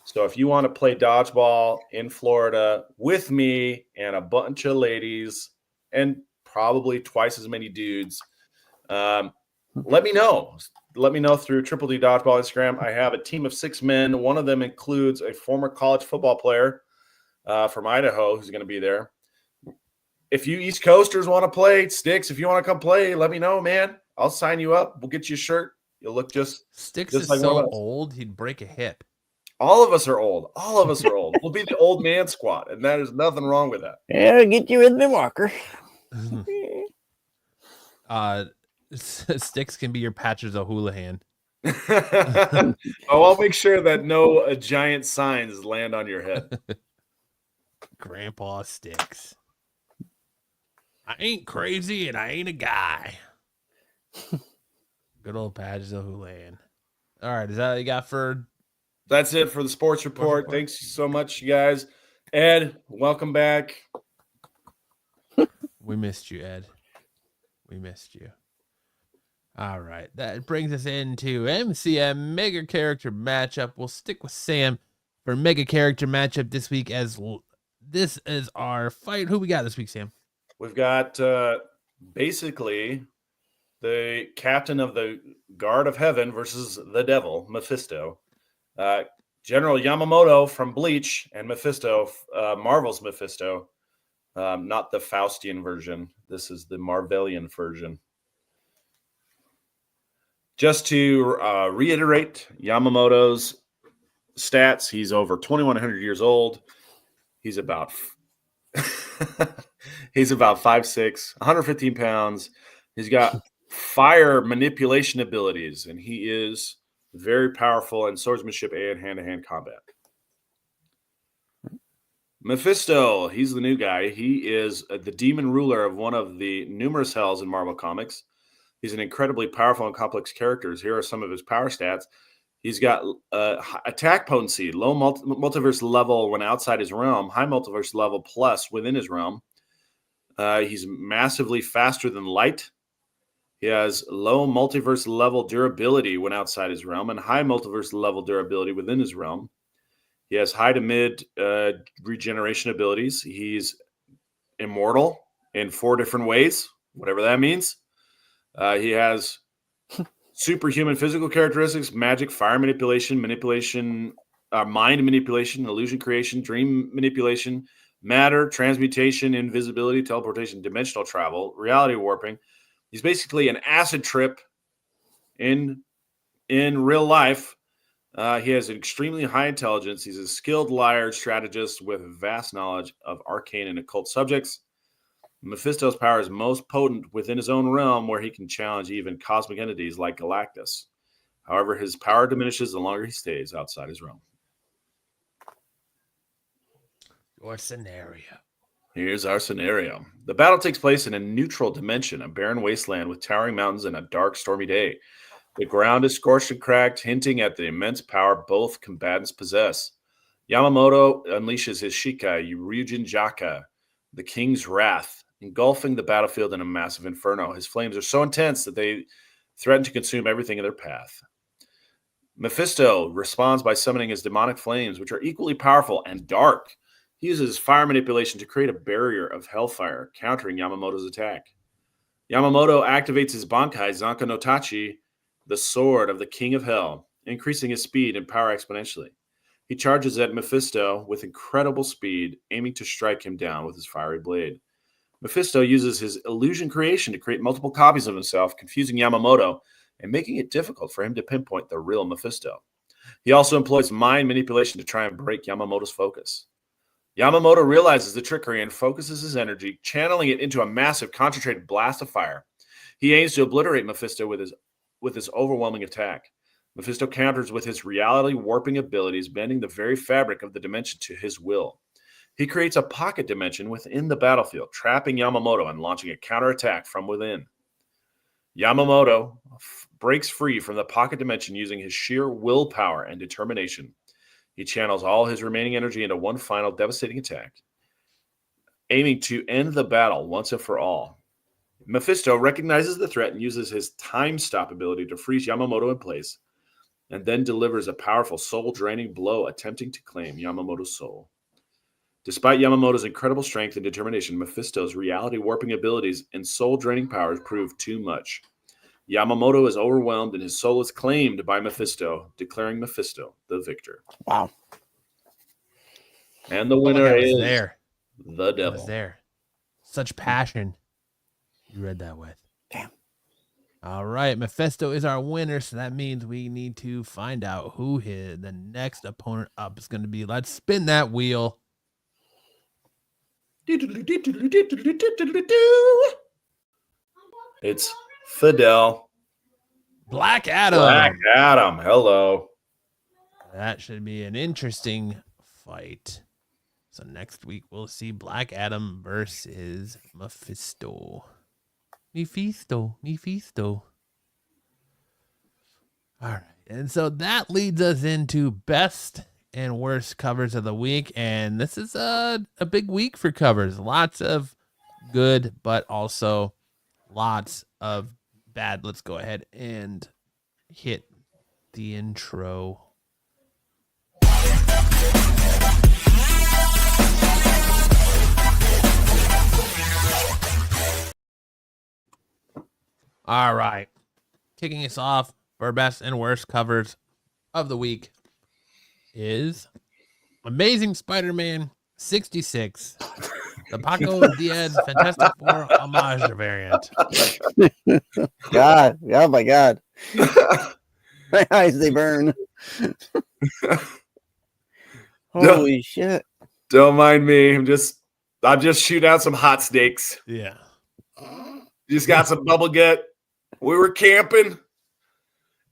So if you want to play dodgeball in Florida with me and a bunch of ladies and probably twice as many dudes, let me know. Let me know through Triple D Dodgeball Instagram. I have a team of 6 men. One of them includes a former college football player from Idaho who's going to be there. If you East Coasters want to play, Styx, if you want to come play, let me know, man. I'll sign you up. We'll get you a shirt. You'll look Styx just is like so old, he'd break a hip. All of us are old. All of us are old. We'll be the old man squad, and there's nothing wrong with that. Yeah, get you in the walker. Styx can be your Patches O'Houlihan. I'll make sure that no giant signs land on your head. Grandpa Styx. I ain't crazy and I ain't a guy. Good old Patches O'Houlihan. All right, is that all you got for? That's it for the sports report. Thanks so much, you guys. Ed, welcome back. We missed you, Ed. We missed you. All right, that brings us into MCM Mega Character Matchup. We'll stick with Sam for Mega Character Matchup this week, as this is our fight. Who we got this week, Sam? We've got basically the captain of the Guard of Heaven versus the Devil, Mephisto. General Yamamoto from Bleach and Mephisto, Marvel's Mephisto, not the Faustian version. This is the Marvelian version. Just to reiterate Yamamoto's stats, he's over 2,100 years old. He's about 5'6", 115 pounds. He's got fire manipulation abilities, and he is very powerful in swordsmanship and hand-to-hand combat. Mephisto, he's the new guy. He is the demon ruler of one of the numerous hells in Marvel Comics. He's an incredibly powerful and complex character. Here are some of his power stats. He's got attack potency, low multiverse level when outside his realm, high multiverse level plus within his realm. He's massively faster than light. He has low multiverse level durability when outside his realm and high multiverse level durability within his realm. He has high to mid regeneration abilities. He's immortal in 4 different ways, whatever that means. He has superhuman physical characteristics, magic, fire manipulation, mind manipulation, illusion creation, dream manipulation, matter, transmutation, invisibility, teleportation, dimensional travel, reality warping. He's basically an acid trip in real life. He has extremely high intelligence. He's a skilled liar strategist with vast knowledge of arcane and occult subjects. Mephisto's power is most potent within his own realm, where he can challenge even cosmic entities like Galactus. However, his power diminishes the longer he stays outside his realm. Your scenario. Here's our scenario. The battle takes place in a neutral dimension, a barren wasteland with towering mountains and a dark, stormy day. The ground is scorched and cracked, hinting at the immense power both combatants possess. Yamamoto unleashes his Shikai, Ryujin Jaka, the king's wrath, engulfing the battlefield in a massive inferno. His flames are so intense that they threaten to consume everything in their path. Mephisto responds by summoning his demonic flames, which are equally powerful and dark. He uses fire manipulation to create a barrier of hellfire, countering Yamamoto's attack. Yamamoto activates his Bankai Zanka no Tachi, the sword of the King of Hell, increasing his speed and power exponentially. He charges at Mephisto with incredible speed, aiming to strike him down with his fiery blade. Mephisto uses his illusion creation to create multiple copies of himself, confusing Yamamoto and making it difficult for him to pinpoint the real Mephisto. He also employs mind manipulation to try and break Yamamoto's focus. Yamamoto realizes the trickery and focuses his energy, channeling it into a massive concentrated blast of fire. He aims to obliterate Mephisto with his overwhelming attack. Mephisto counters with his reality warping abilities, bending the very fabric of the dimension to his will. He creates a pocket dimension within the battlefield, trapping Yamamoto and launching a counterattack from within. Yamamoto breaks free from the pocket dimension using his sheer willpower and determination. He channels all his remaining energy into one final devastating attack, aiming to end the battle once and for all. Mephisto recognizes the threat and uses his time stop ability to freeze Yamamoto in place, and then delivers a powerful soul-draining blow attempting to claim Yamamoto's soul. Despite Yamamoto's incredible strength and determination, Mephisto's reality-warping abilities and soul-draining powers prove too much. Yamamoto is overwhelmed and his soul is claimed by Mephisto, declaring Mephisto the victor. Wow. And the winner is there. the I devil. was there. Such passion. You read that with. Damn. All right, Mephisto is our winner, so that means we need to find out who the next opponent up is going to be. Let's spin that wheel. It's Fidel. Black Adam. Black Adam. Hello. That should be an interesting fight. So next week we'll see Black Adam versus Mephisto. Mephisto. All right. And so that leads us into best and worst covers of the week. And this is a big week for covers. Lots of good, but also lots of bad. Let's go ahead and hit the intro. All right. Kicking us off for best and worst covers of the week is Amazing Spider-Man 66, the Paco Diaz Fantastic Four homage variant. God. Oh my God. My eyes, they burn. Holy shit. Don't mind me. I'm just shooting out some hot steaks. Yeah. Just got some bubble gut. We were camping,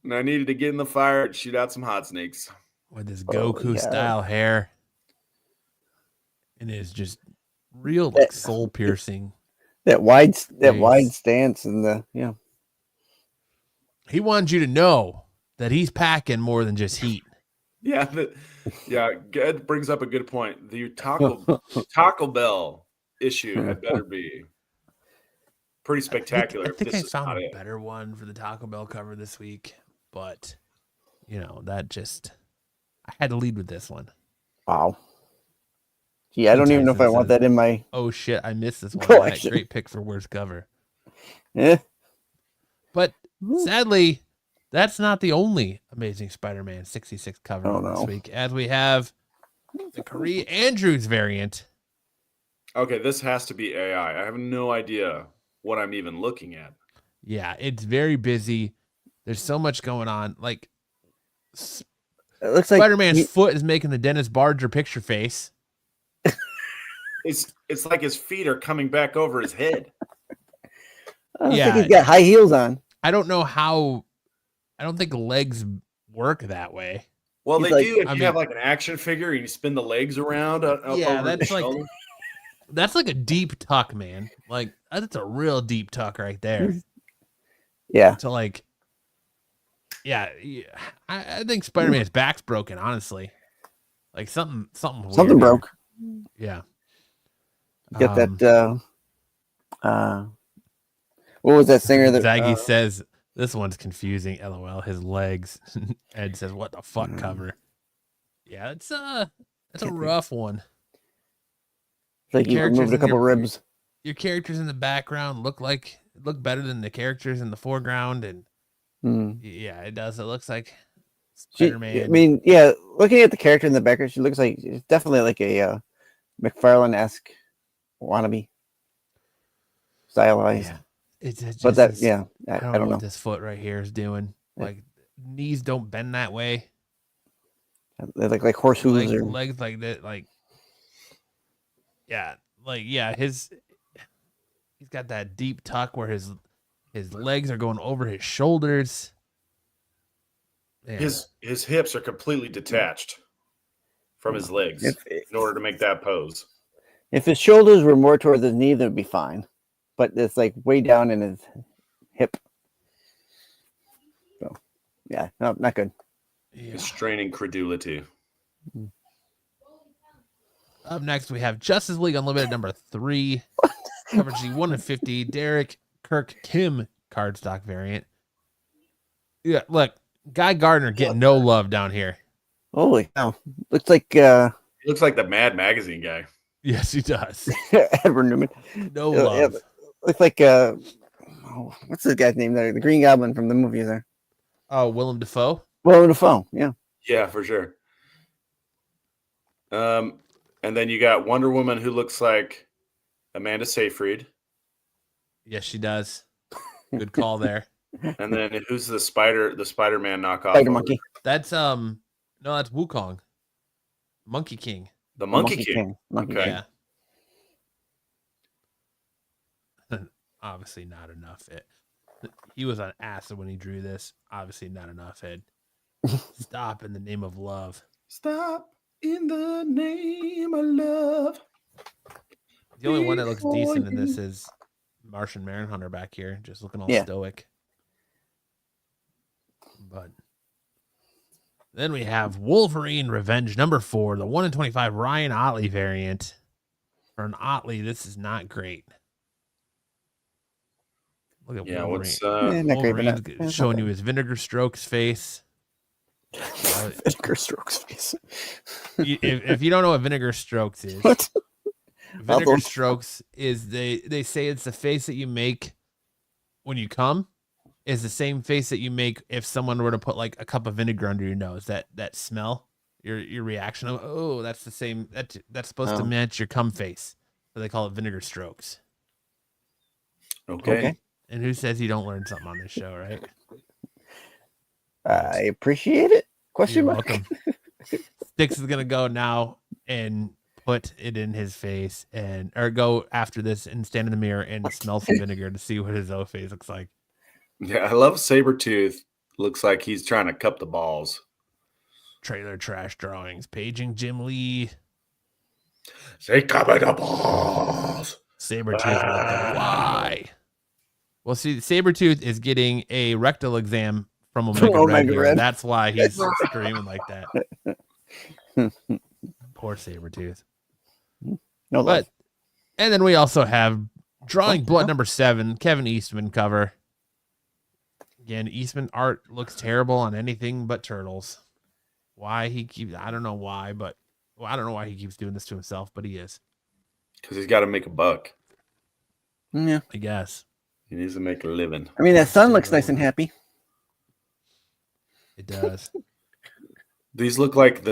and I needed to get in the fire and shoot out some hot snakes. With his Goku style hair. And it is just real like soul piercing. That wide stance and the He wanted you to know that he's packing more than just heat. Yeah, Ed brings up a good point. The Taco Bell issue had better be pretty spectacular. I think I found a better one for the Taco Bell cover this week, but I had to lead with this one. Wow. Gee, I don't even know if I want that in my. Oh shit! I missed this one. Collection. Great pick for worst cover. Yeah. But sadly, that's not the only Amazing Spider-Man 66 cover this week, as we have the Corey Andrews variant Okay, this has to be AI. I have no idea what I'm even looking at. Yeah, it's very busy. There's so much going on. Like It looks like Spider-Man's foot is making the Dennis Barger picture face. It's like his feet are coming back over his head. I don't Yeah. think he's got high heels on. I don't know how. I don't think legs work that way. Well, He's they like- do if I you mean- have like an action figure and you spin the legs around up Yeah, over that's his like- shoulder. That's like a deep tuck, man. Like that's a real deep tuck right there. Yeah. To like, yeah. I think Spider-Man's back's broken. Honestly, like something weird Something there. broke. Yeah. Get that. What was that singer that? Zaggy says this one's confusing. LOL. His legs. Ed says, "What the fuck cover?" Yeah, it's a rough one. Like you characters removed a in couple your- ribs. Your characters in the background look better than the characters in the foreground, and Hmm. yeah, it does. It looks like She, Spider-Man. I mean, yeah. Looking at the character in the background, she looks like it's definitely like a McFarlane-esque wannabe stylized. yeah, it's just But that, this- yeah, I I don't, don't know know. what this foot right here is doing. Yeah. Like knees don't bend that way. They look like horse hooves. Legs, Or, legs like that. Like yeah, he's got that deep tuck where his legs are going over his shoulders. Man. His hips are completely detached from his legs in order to make that pose. if his shoulders were more towards his knee, that'd be fine. But it's like way down in his hip. So, yeah, no, not good. Yeah. His straining credulity. Up next, we have Justice League Unlimited number 3, coverage G150, Derek Kirk Kim cardstock variant. Yeah, look, Guy Gardner getting no love down here. Holy cow! Looks like He looks like the Mad Magazine guy. Yes, he does. Edward Newman. No Yeah, love. Looks like what's this guy's name there? The Green Goblin from the movie there. Oh, Willem Dafoe. Willem Dafoe. Yeah. Yeah, for sure. And then you got Wonder Woman, who looks like Amanda Seyfried. Yes, she does. Good call there. And then who's the Spider-Man knockoff? Spider Monkey. That's no, that's Wukong, Monkey King. The Monkey King. Monkey Okay. King. Yeah. Obviously not enough. He was on acid when he drew this. Obviously not enough. Ed. Stop in the name of love. Stop in the name of love. The only one that looks decent in this is Martian Manhunter back here, just looking all Yeah. stoic. But then we have Wolverine Revenge number 4, the 1 in 25 Ryan Otley variant. For an Otley, this is not great. Look at Yeah, Wolverine. what's Not great, but Wolverine's not showing bad. you his Vinegar Strokes face. Vinegar Strokes face. If you don't know what Vinegar Strokes is, What? Vinegar Those- Strokes is they say it's the face that you make when you come, is the same face that you make if someone were to put like a cup of vinegar under your nose. That smell, your reaction of, oh, that's the same. That's supposed to Oh. match your cum face. So they call it Vinegar Strokes. okay. Okay. And who says you don't learn something on this show, right? I appreciate it. Question You're mark. welcome. Styx is gonna go now and put it in his face, or go after this and stand in the mirror and smell some vinegar to see what his O face looks like. Yeah, I love Sabretooth. Looks like he's trying to cup the balls. Trailer trash drawings, paging Jim Lee, Say cupping the balls. Sabretooth with the Y. Well, see, Sabretooth is getting a rectal exam from Omega, Omega Red here. Red. That's why he's screaming like that. Poor Sabretooth. No love. But and then we also have Drawing Blood number 7, Kevin Eastman cover. Again, Eastman art looks terrible on anything but turtles. Why he keeps, I don't know why, but I don't know why he keeps doing this to himself, but he is, Because he's got to make a buck. Yeah. I guess. He needs to make a living. I mean, that sun looks nice and happy. It does. These look like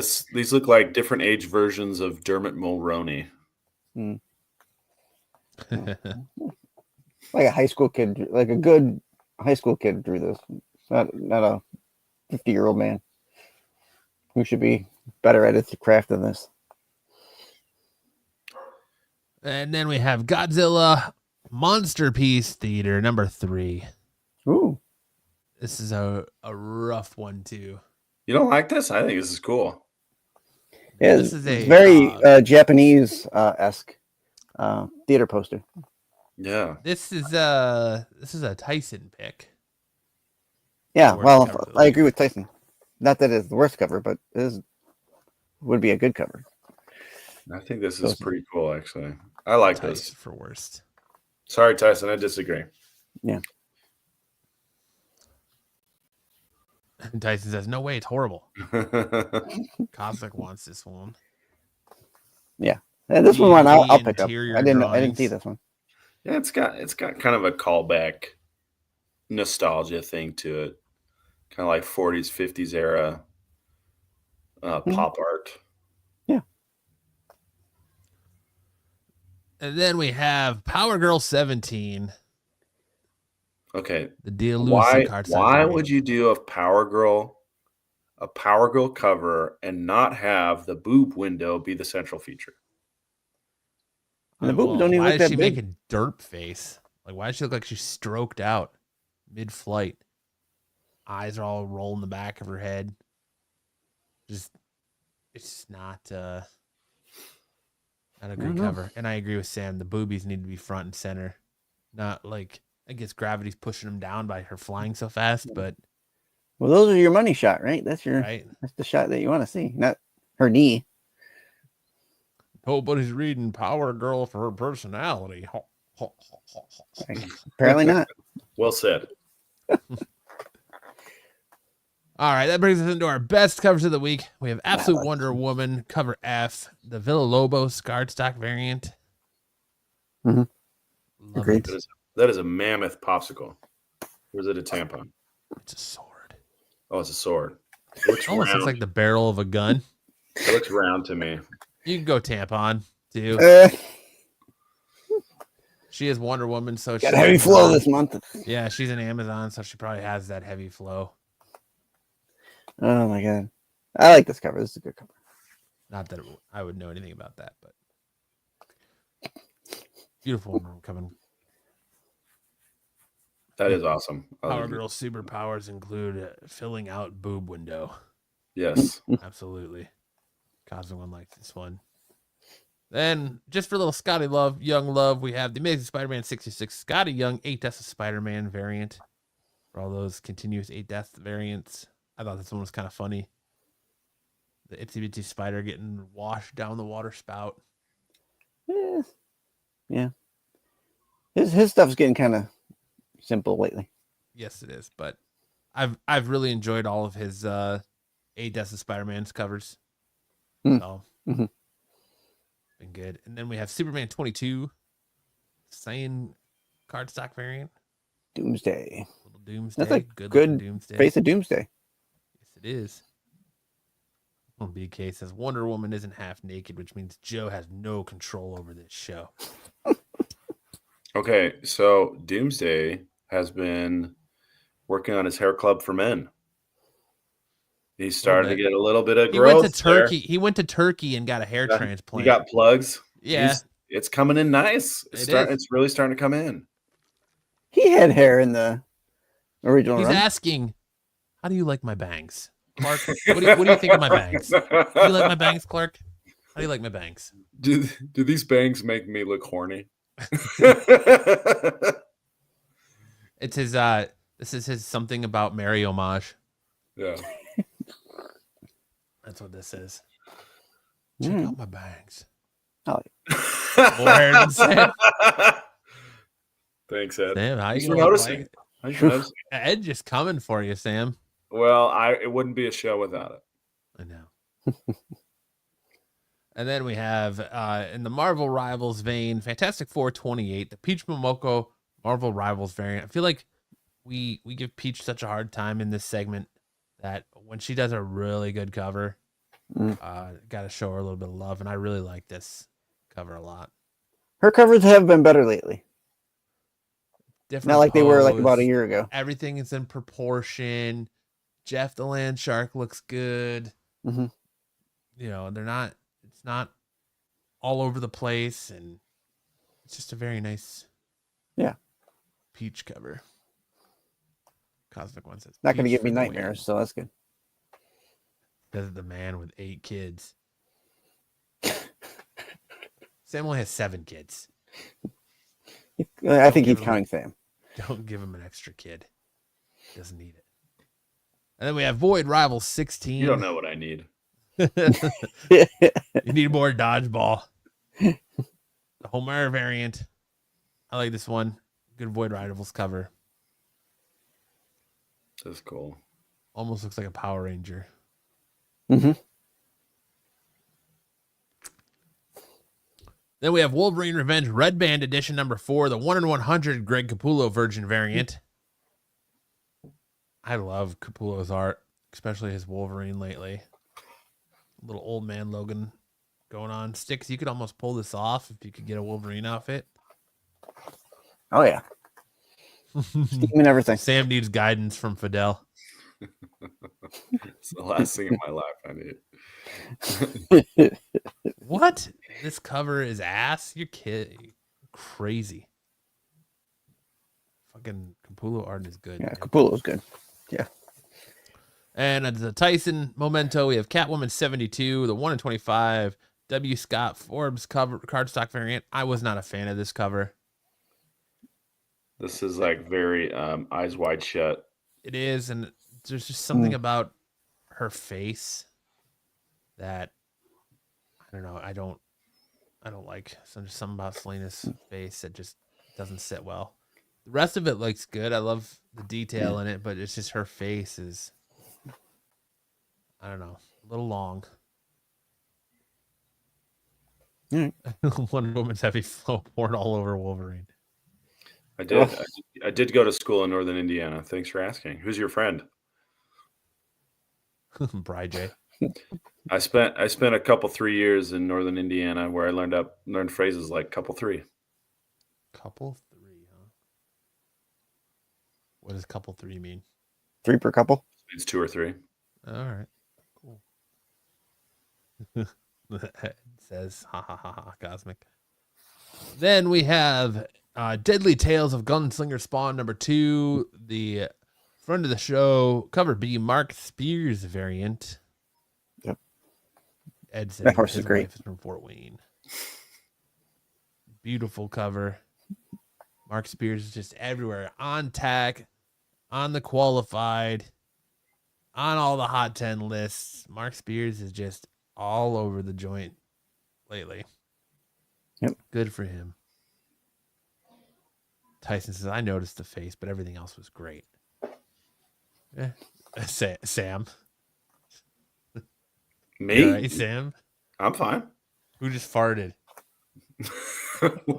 different age versions of Dermot Mulroney. Like a high school kid, like a good high school kid drew this. Not a 50-year-old man who should be better at its craft than this. And then we have Godzilla Monster Piece Theater number 3. Ooh. This is a rough one too. You don't like this? I think this is cool. Yeah, This is it's very a Japanese esque theater poster. Yeah. this is a Tyson pick. Yeah, Worst well, cover of the I week. agree with Tyson. Not that it's the worst cover, but would be a good cover. I think this is pretty cool, actually. I like Tyson this. for worst. Sorry, Tyson, I disagree. And Tyson says, "No way, it's horrible." Cosmic wants this one. And this one I'll pick up. Interior I didn't see drawings. this one. Yeah, it's got kind of a callback nostalgia thing to it. Kind of like 40s, 50s era pop art. And then we have Power Girl 17. Okay. The deal Why would you do a Power Girl cover and not have the boob window be the central feature? And the boobs don't even why look does that she big. make a derp face? Like, why does she look like she's stroked out mid-flight? Eyes are all rolling in the back of her head. It's just not a great cover. And I agree with Sam. The boobies need to be front and center. Not like, I guess gravity's pushing them down by her flying so fast, but Well, those are your money shot, right? That's right. That's the shot that you want to see, not her knee. Nobody's reading Power Girl for her personality. Apparently not. Well said. All right, that brings us into our best covers of the week. We have Absolute Wonder Woman, cover F, the Villalobos cardstock variant. Mhm. Love Agreed. it. That is a mammoth popsicle. Or is it a tampon? It's a sword. Oh, it's a sword. It looks Almost round. looks like the barrel of a gun. It looks round to me. You can go tampon, too. She is Wonder Woman, so she's Got a heavy flow this month. Yeah, she's an Amazon, so she probably has that heavy flow. Oh my god, I like this cover. This is a good cover. Not that I would know anything about that, but beautiful Wonder Woman coming. That is awesome. Power Girl's superpowers include filling out boob window. Yes. Absolutely. Cosmic one likes this one. Then, just for a little Scotty love, Young love, we have the Amazing Spider-Man 66 Scotty Young 8 Deaths of Spider-Man variant. For all those continuous 8 Deaths variants. I thought this one was kind of funny. The itsy bitsy spider getting washed down the water spout. Yeah. His stuff's getting kind of simple lately. Yes, it is. But I've really enjoyed all of his 8 Deaths of Spider-Man's covers. So been good. And then we have Superman 22 Saiyan cardstock variant. Doomsday. Little Doomsday. That's a good good Doomsday. face of Doomsday. Yes, it is. BK says Wonder Woman isn't half naked, which means Joe has no control over this show. Okay, so Doomsday has been working on his hair club for men. He's starting to get a little bit of growth. He went to Turkey. He went to Turkey and got a hair transplant. He got plugs. Yeah, it's coming in nice. It's really starting to come in. He had hair in the original He's run. asking, "How do you like my bangs, Clark? What do you think of my bangs? Do you like my bangs, Clark? How do you like my bangs? Do these bangs make me look horny?" It's his. This is his something about Mary homage. Yeah. That's what this is. Check out my bangs. Oh. More hair than Sam. Thanks, Ed. Sam, how Thanks you for gonna noticing. like Thanks for noticing. Ed just coming for you, Sam. Well, it wouldn't be a show without it. I know. And then we have in the Marvel Rivals vein, Fantastic Four 28, the Peach Momoko Marvel Rivals variant. I feel like we give Peach such a hard time in this segment that when she does a really good cover, got to show her a little bit of love. And I really like this cover a lot. Her covers have been better lately. Different Not like they were like about a pose. year ago. Everything is in proportion. Jeff the Land Shark looks good. Mm-hmm. You know, it's not all over the place, and it's just a very nice peach cover. Cosmic One says Not going to peach give me for the win. nightmares, so that's good. This is the man with 8 kids. Sam only has 7 kids. I think he's give him- counting Sam. Don't give him an extra kid. Doesn't need it. And then we have Void Rival 16. You don't know what I need. You need more dodgeball. The Homer variant. I like this one. Good Void Rivals cover. That's cool. Almost looks like a Power Ranger. Mm-hmm. Then we have Wolverine Revenge Red Band Edition number 4, the 1/100 Greg Capullo Virgin variant. I love Capullo's art, especially his Wolverine lately. Little old man Logan going on. Styx, you could almost pull this off if you could get a Wolverine outfit. Oh, yeah. Steam and everything. Sam needs guidance from Fidel. It's the last thing in my life I need. What? This cover is ass? You're kidding. Crazy. Fucking Capullo art is good. Yeah, man. Capullo's good. Yeah. And at the Tyson Memento, we have Catwoman 72, the 1/25 W. Scott Forbes cover cardstock variant. I was not a fan of this cover. This is like very eyes wide shut. It is, and there's just something about her face that I don't know. I don't like. So there's something about Selena's face that just doesn't sit well. The rest of it looks good. I love the detail in it, but it's just her face is, I don't know, a little long. Wonder Woman's heavy flow poured all over Wolverine. I did. I did go to school in Northern Indiana. Thanks for asking. Who's your friend? Bri J. I spent a couple 3 years in Northern Indiana where I learned phrases like couple 3. Couple 3, huh? What does couple 3 mean? 3 per couple. It's 2 or 3. All right, cool. It says ha ha ha ha cosmic. Then we have Deadly Tales of Gunslinger Spawn number 2, the front of the show cover B Mark Spears variant. Yep. Ed said That horse his is great. wife is from Fort Wayne. Beautiful cover. Mark Spears is just everywhere. On tack, on the qualified, on all the hot 10 lists. Mark Spears is just all over the joint lately. Yep. Good for him. Tyson says, I noticed the face, but everything else was great. Sam. Me? You all right, Sam? I'm fine. Who just farted?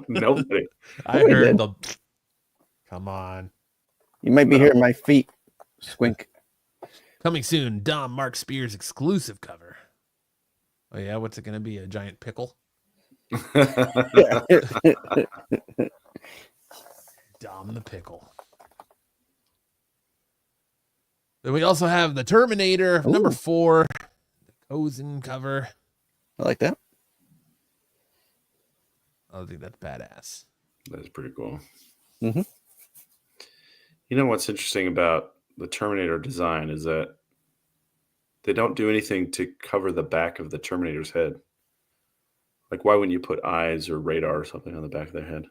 Nobody. I Nobody heard did. the. Come on. You might be hearing my feet squink. Coming soon, Dom Mark Spears exclusive cover. Oh, yeah? What's it going to be? A giant pickle? Dom the pickle. Then we also have the Terminator, number 4, the Cozen cover. I like that. I think that's badass. That's pretty cool. Mhm. You know what's interesting about the Terminator design is that they don't do anything to cover the back of the Terminator's head. Like, why wouldn't you put eyes or radar or something on the back of their head?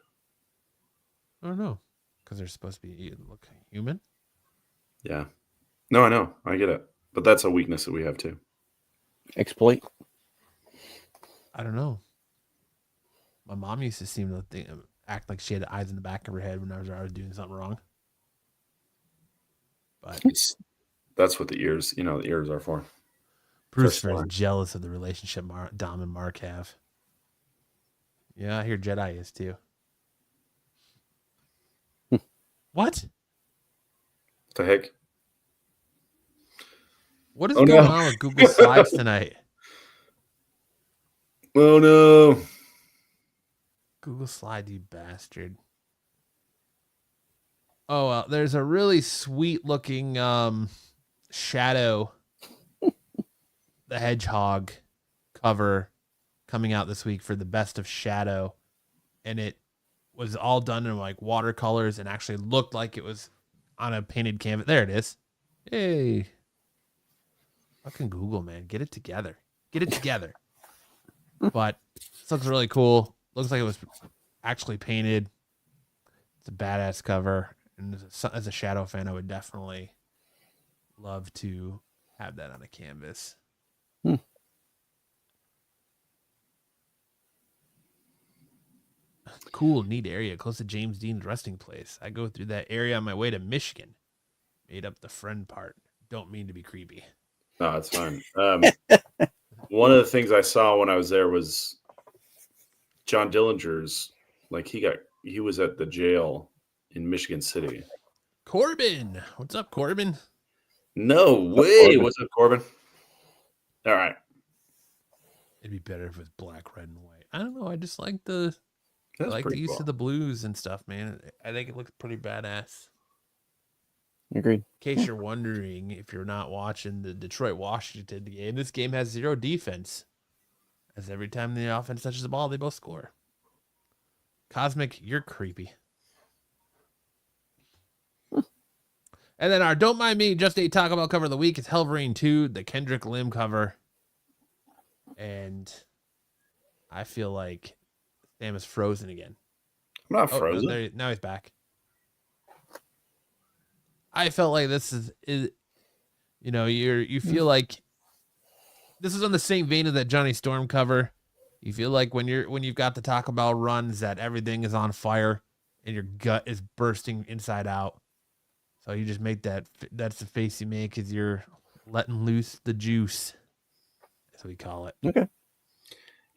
I don't know. Because they're supposed to be look human. Yeah. No, I know. I get it. But that's a weakness that we have too. Exploit. I don't know. My mom used to seem to act like she had eyes in the back of her head whenever I was doing something wrong. But That's what the ears, the ears are for. Bruce First is one. jealous of the relationship Dom and Mark have. Yeah, I hear Jedi is too. What? The heck? What is Oh, going no. on with Google Slides tonight? Oh no. Google Slide, you bastard. Oh, well, there's a really sweet looking Shadow the Hedgehog cover coming out this week for the Best of Shadow. And it was all done in like watercolors and actually looked like it was on a painted canvas. There it is. Hey. Fucking Google, man. Get it together. Get it together. But this looks really cool. Looks like it was actually painted. It's a badass cover. And as a Shadow fan, I would definitely love to have that on a canvas. Cool, neat area close to James Dean's resting place. I go through that area on my way to Michigan. Made up the friend part. Don't mean to be creepy. No, it's fine. One of the things I saw when I was there was John Dillinger's. Like he was at the jail in Michigan City. Corbin, what's up, Corbin? No way. What's up, Corbin? All right. It'd be better if it was black, red, and white. I don't know. I just like the That's the pretty use cool. of the blues and stuff, man. I think it looks pretty badass. Agreed. In case you're wondering, if you're not watching the Detroit Washington game, this game has 0 defense. As every time the offense touches the ball, they both score. Cosmic, you're creepy. And then our Don't Mind Me, Just Ate Taco Bell cover of the week is Hellverine 2, the Kendrick Lim cover. And I feel like Sam is frozen again. I'm not Oh, frozen. no, now he's back. I felt like this is you know, you feel like this is on the same vein of that Johnny Storm cover. You feel like when you've got the Taco Bell runs that everything is on fire and your gut is bursting inside out. So you just make that's the face you make as you're letting loose the juice. That's what we call it. Okay.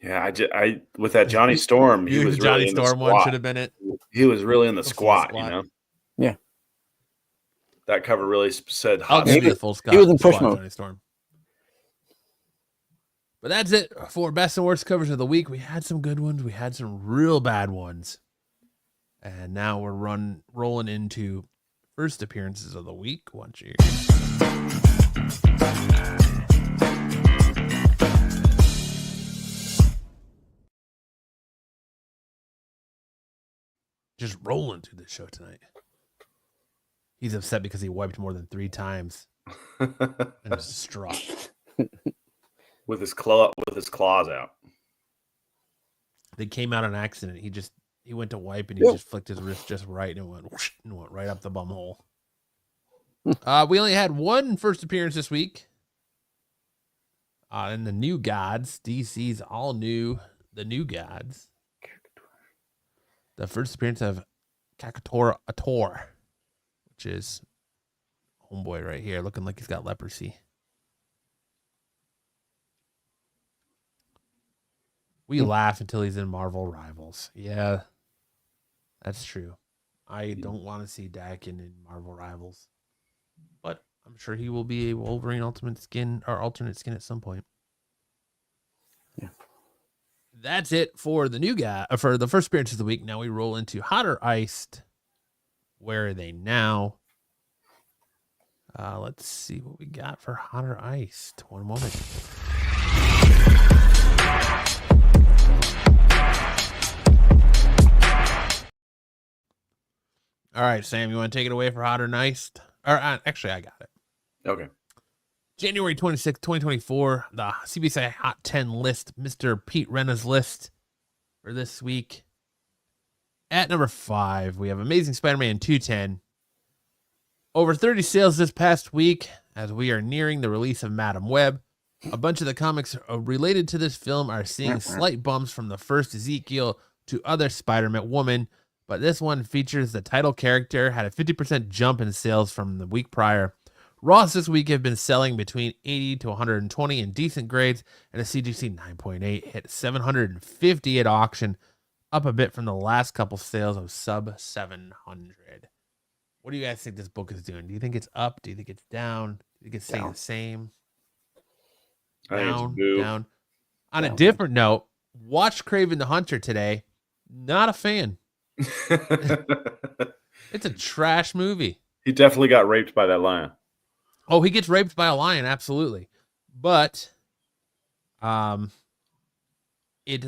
Yeah, I with that Johnny Storm, he You was the Johnny really in the Storm one squat. should have been it. He was really in the The full squat, squat. you know. Yeah. That cover really said I'll hot. give you He- the full Scott. he was in push squad, mode. Johnny Storm. But that's it for best and worst covers of the week. We had some good ones. We had some real bad ones. And now we're rolling into first appearances of the week. Once you just rolling through this show tonight. He's upset because he wiped more than 3 times and is distraught. with his claws out. They came out on accident. He went to wipe and he just flicked his wrist just right and went whoosh, and went right up the bum hole. We only had one first appearance this week. In the New Gods, DC's all new, the New Gods. The first appearance of Kakatora Ator, which is homeboy right here, looking like he's got leprosy. We laugh until he's in Marvel Rivals. Yeah, that's true. I don't want to see Dakin in Marvel Rivals, but I'm sure he will be a Wolverine Ultimate Skin or alternate skin at some point. Yeah. That's it for the new guy for the first appearance of the week. Now we roll into Hot or Iced. Where are they now? Let's see what we got for Hot or Iced. One moment. All right, Sam, you want to take it away for Hot or Iced? Or actually, I got it. Okay. January 26th, 2024, the CBSI Hot 10 list, Mr. Pete Rena's list for this week. At number 5, we have Amazing Spider-Man 210. Over 30 sales this past week as we are nearing the release of Madam Web. A bunch of the comics related to this film are seeing slight bumps from the first Ezekiel to other Spider-Man woman, but this one features the title character, had a 50% jump in sales from the week prior. Ross this week have been selling between 80 to 120 in decent grades, and a CGC 9.8 hit 750 at auction, up a bit from the last couple sales of sub 700. What do you guys think this book is doing? Do you think it's up? Do you think it's down? Do you think it's staying the same? I think it's Down, boo. down. On a different note, watch Kraven the Hunter today. Not a fan. It's a trash movie. He definitely got raped by that lion. Oh, he gets raped by a lion, absolutely. But he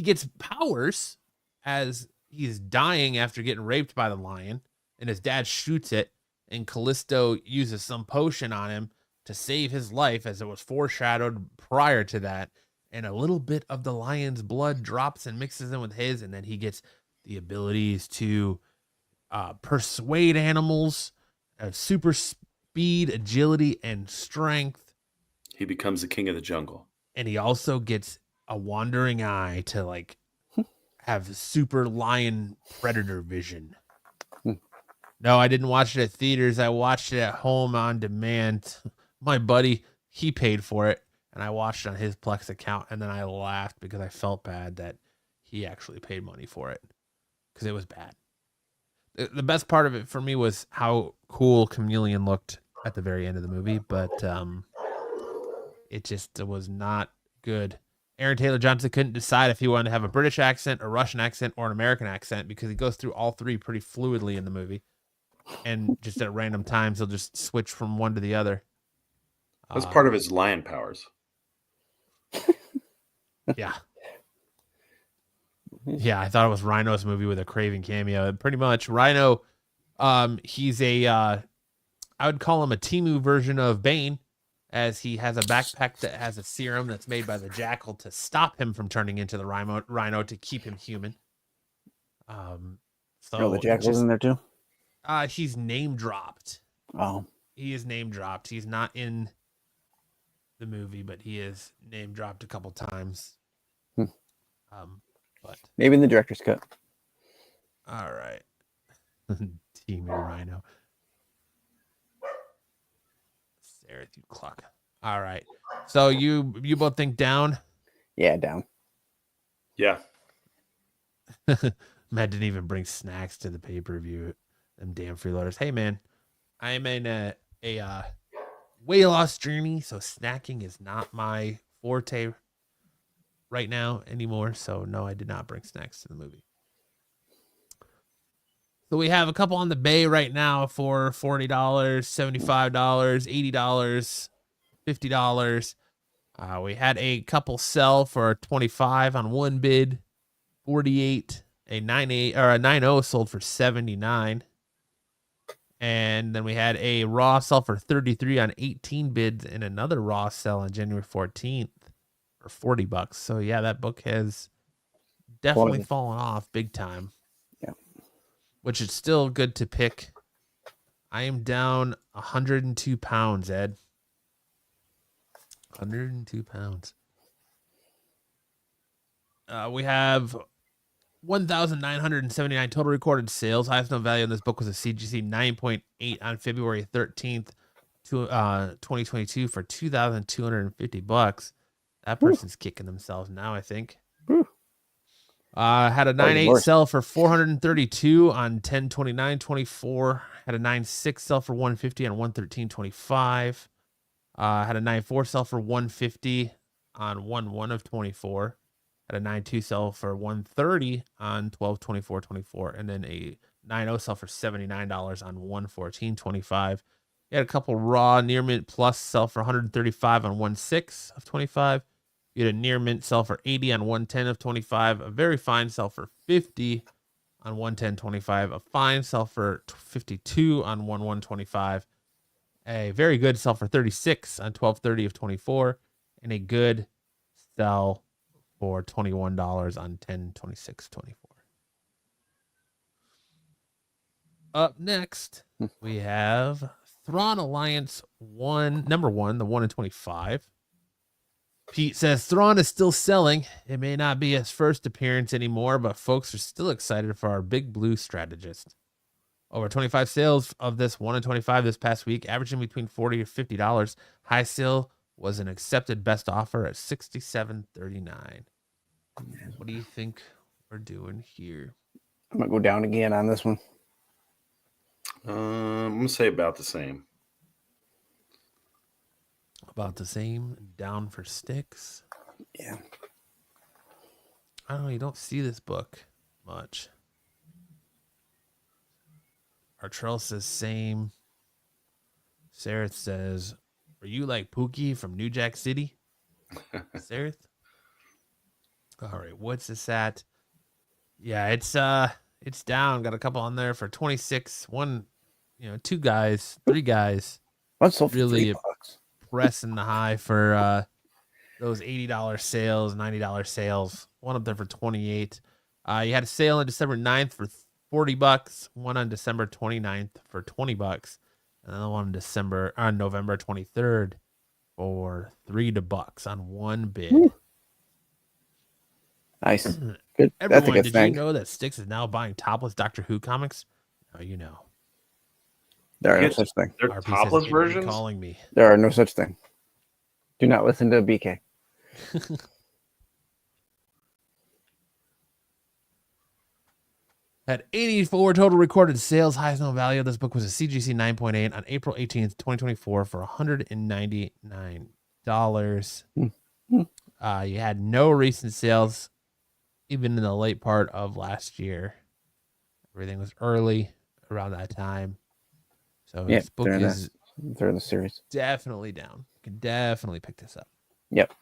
gets powers as he's dying after getting raped by the lion, and his dad shoots it, and Callisto uses some potion on him to save his life, as it was foreshadowed prior to that. And a little bit of the lion's blood drops and mixes in with his, and then he gets the abilities to persuade animals, super speed, agility, and strength. He becomes the king of the jungle. And he also gets a wandering eye to like have super lion predator vision. No, I didn't watch it at theaters. I watched it at home on demand. My buddy, he paid for it, and I watched it on his Plex account, and then I laughed because I felt bad that he actually paid money for it because it was bad. The best part of it for me was how cool Chameleon looked at the very end of the movie, but it just was not good. Aaron Taylor Johnson couldn't decide if he wanted to have a British accent, a Russian accent, or an American accent because he goes through all three pretty fluidly in the movie. And just at random times, he'll just switch from one to the other. That's part of his lion powers. Yeah. Yeah, I thought it was Rhino's movie with a Craven cameo. Pretty much, Rhino, he's I would call him a Temu version of Bane, as he has a backpack that has a serum that's made by the Jackal to stop him from turning into the Rhino to keep him human. So the Jackal's in there too? He's name dropped. Oh. He is name dropped. He's not in the movie, but he is name dropped a couple times. But maybe in the director's cut. All right. Team Rhino. Sarah, you cluck. All right. So you both think down? Yeah, down. Yeah. Matt didn't even bring snacks to the pay-per-view. Them damn freeloaders. Hey man, I'm in a weight loss journey, so snacking is not my forte right now anymore. So no, I did not bring snacks to the movie. So we have a couple on the bay right now for $40, $75, $80, $50. We had a couple sell for $25 on one bid, $48. A 9.8 or a 9.0 sold for $79. And then we had a raw sell for $33 on 18 bids, and another raw sell on January 14th for $40. So yeah, that book has definitely fallen off big time. Yeah. Which is still good to pick. I am down 102 pounds, Ed. 102 pounds. We have 1,979 total recorded sales. Highest known value in this book was a CGC 9.8 on February 13th, 2022 for $2,250. That person's kicking themselves now, I think. Had a 9.8 sell for 432 on 10/29/24. Had a 9.6 sell for 150 on 1/13/25. Had a 9.4 sell for 150 on 1/1/24. Had a 9.2 sell for 130 on 12/24/24, and then a 9.0 sell for $79 on 1/14/25. You had a couple raw near mint plus sell for 135 on 1/6/25. You had a near mint sell for 80 on 1/10/25. A very fine sell for 50 on 1/10/25. A fine sell for 52 on 1/1/25. A very good sell for 36 on 12/30/24, and a good sell for $21 on 10/26/24. Up next, we have Thrawn Alliance 1, number 1, the 1 in 25. Pete says Thrawn is still selling. It may not be his first appearance anymore, but folks are still excited for our big blue strategist. Over 25 sales of this 1 in 25 this past week, averaging between $40 or $50. High sale was an accepted best offer at $67.39. What do you think we're doing here? I'm gonna go down again on this one. I'm gonna say about the same. About the same. Down for Styx. Yeah. I don't know. You don't see this book much. Artrell says same. Sarah says, "Are you like Pookie from New Jack City?" Sarah. All right, what's this at? Yeah, it's down. Got a couple on there for 26. One, 2 guys, 3 guys. One sold for Really $3. pressing the high for those $80 sales, $90 sales. One up there for 28. You had a sale on December 9th for $40. One on December 29th for $20. Another one on November 23rd for $3 on one bid. Woo. Nice. Good. That's a Everyone, good did thing. you know that Styx is now buying topless Doctor Who comics? Oh, you know. There are no It's- such thing. They're RP topless says, "It be versions. calling me." There are no such thing. Do not listen to BK. Had 84 total recorded sales. Highest known value of this book was a CGC 9.8 on April 18th, 2024 for $199. You had no recent sales, even in the late part of last year. Everything was early around that time. So Yeah, this book they're in is They're in the series. definitely down. You can definitely pick this up. Yep.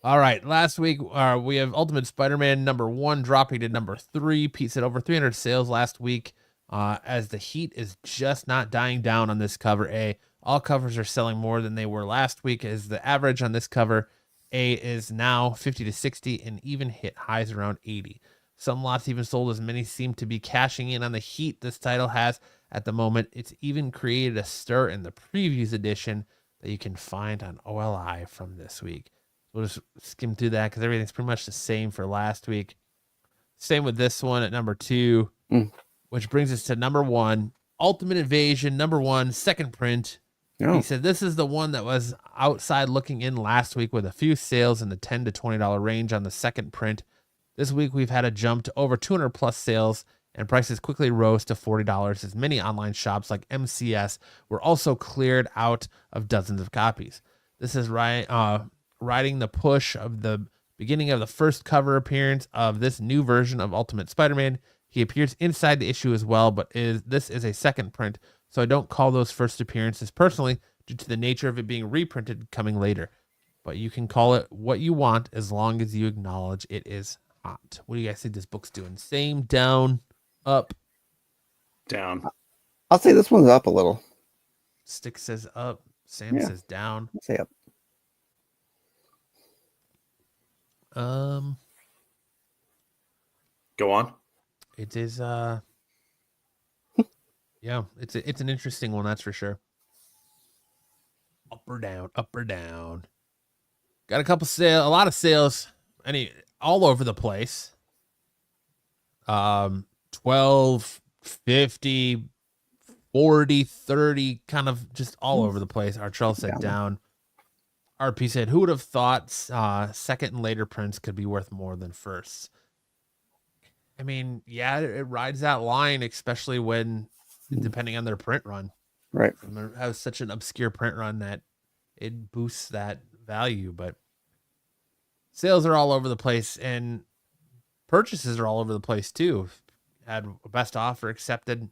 All right. Last week, we have Ultimate Spider-Man #1 dropping to #3. Pete said over 300 sales last week, as the heat is just not dying down on this cover A. All covers are selling more than they were last week, as the average on this cover A is now 50 to 60 and even hit highs around 80. Some lots even sold as many seem to be cashing in on the heat this title has at the moment. It's even created a stir in the previews edition that you can find on OLI from this week. We'll just skim through that because everything's pretty much the same for last week. Same with this one at #2, which brings us to #1, Ultimate Invasion #1, second print. Oh. He said this is the one that was outside looking in last week with a few sales in the $10 to $20 range on the second print. This week we've had a jump to over 200 plus sales, and prices quickly rose to $40 as many online shops like MCS were also cleared out of dozens of copies. This is riding the push of the beginning of the first cover appearance of this new version of Ultimate Spider-Man. He appears inside the issue as well, but this is a second print, so I don't call those first appearances personally due to the nature of it being reprinted coming later. But you can call it what you want as long as you acknowledge it is hot. What do you guys think this book's doing? Same, down, up? Down. I'll say this one's up a little. Stick says up. Sam says down. I'll say up. Go on. It is yeah, it's an interesting one, that's for sure. Up or down, up or down. Got a lot of sales, all over the place. 12, 50, 40, 30, kind of just all over the place. Artrell said down. RP said, who would have thought second and later prints could be worth more than firsts? I mean, yeah, it rides that line, especially when, depending on their print run. Right. It has such an obscure print run that it boosts that value, but sales are all over the place and purchases are all over the place too. Had best offer accepted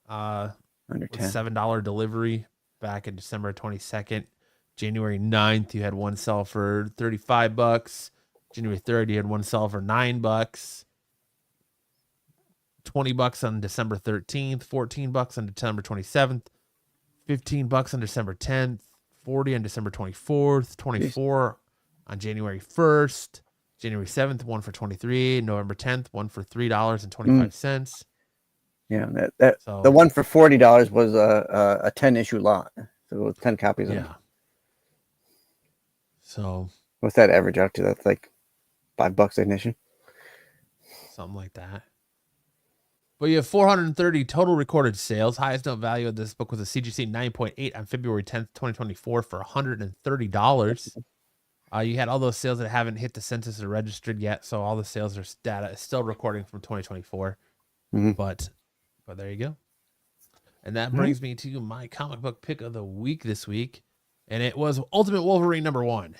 Under with 10. $7 delivery back in December 22nd. January 9th, you had one sell for $35. January 3rd, you had one sell for $9. $20 on December 13th, $14 on December 27th, $15 on December 10th, $40 on December 24th, $24 on January 1st, January 7th, one for $23, November 10th, one for $3.25. Yeah, So, the one for $40 was a 10 issue lot, so it was 10 copies. Of it. yeah. So What's that average out to? That's like $5 an issue. something like that. But you have 430 total recorded sales. Highest note value of this book was a CGC 9.8 on February 10th, 2024 for $130. You had all those sales that haven't hit the census or registered yet, so all the sales are data is still recording from 2024. But there you go. And that brings me to my comic book pick of the week this week, and it was Ultimate Wolverine #1.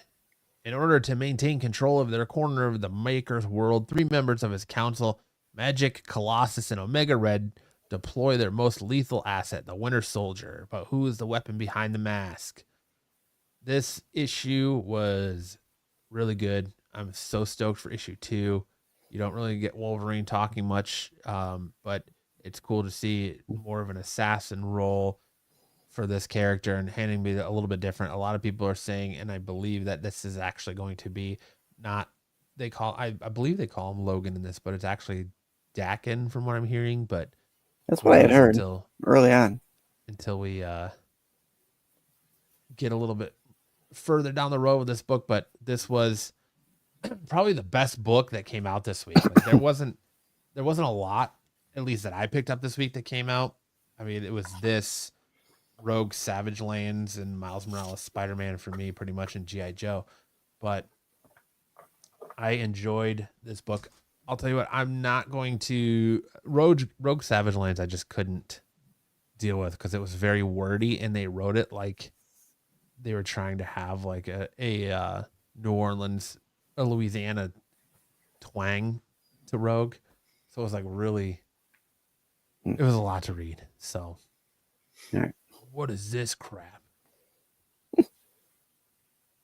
In order to maintain control of their corner of the Maker's world, 3 members of his council, Magic, Colossus, and Omega Red, deploy their most lethal asset, the Winter Soldier. But who is the weapon behind the mask? This issue was really good. I'm so stoked for issue 2. You don't really get Wolverine talking much, but it's cool to see more of an assassin role for this character and handing me a little bit different. A lot of people are saying, and I believe that this is actually going to be not, I believe they call him Logan in this, but it's actually Dakin from what I'm hearing. But That's what I had heard early on. Until we get a little bit further down the road with this book. But this was probably the best book that came out this week. Like, there wasn't a lot, at least that I picked up this week, that came out. I mean, it was this, Rogue Savage Lands, and Miles Morales Spider-Man for me, pretty much, in G.I. Joe. But I enjoyed this book. I'll tell you what, I'm not going to Rogue Savage Lands. I just couldn't deal with because it was very wordy, and they wrote it like they were trying to have like a New Orleans, a Louisiana twang to Rogue. So it was like really, it was a lot to read. So, what is this crap?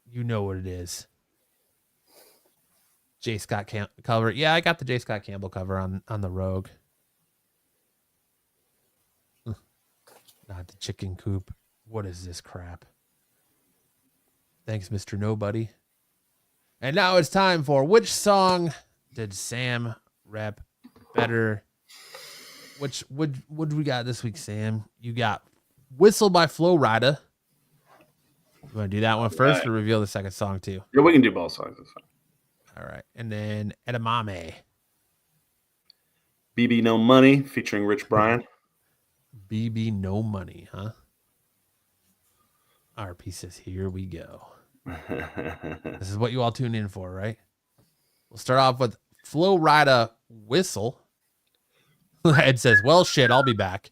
You know what it is. J. Scott cover. Yeah, I got the J. Scott Campbell cover on the Rogue. Not the chicken coop. What is this crap? Thanks, Mr. Nobody. And now it's time for which song did Sam rep better? What do we got this week, Sam? You got Whistle by Flo Rida. You want to do that one first or reveal the second song too? Yeah, we can do both songs. That's fine. All right. And then Edamame. BB No Money featuring Rich Brian. BB No Money, huh? RP says, here we go. This is what you all tune in for, right? We'll start off with Flo Rida Whistle. Ed says, well, shit, I'll be back.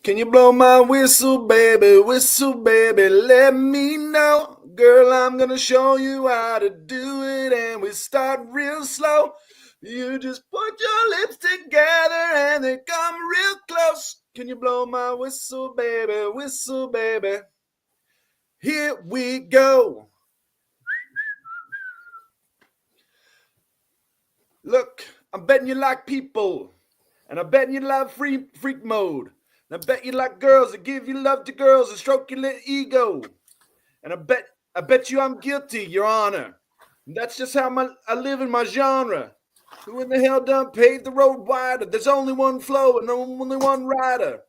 Can you blow my whistle, baby? Whistle, baby, let me know. Girl, I'm gonna show you how to do it, and we start real slow. You just put your lips together and they come real close. Can you blow my whistle, baby? Whistle, baby. Here we go. Look, I'm betting you like people, and I'm betting you love freak mode. And I bet you like girls that give you love to girls and stroke your little ego. And I bet you I'm guilty, Your Honor. And that's just how I live in my genre. Who in the hell done paved the road wider? There's only one flow and only one rider.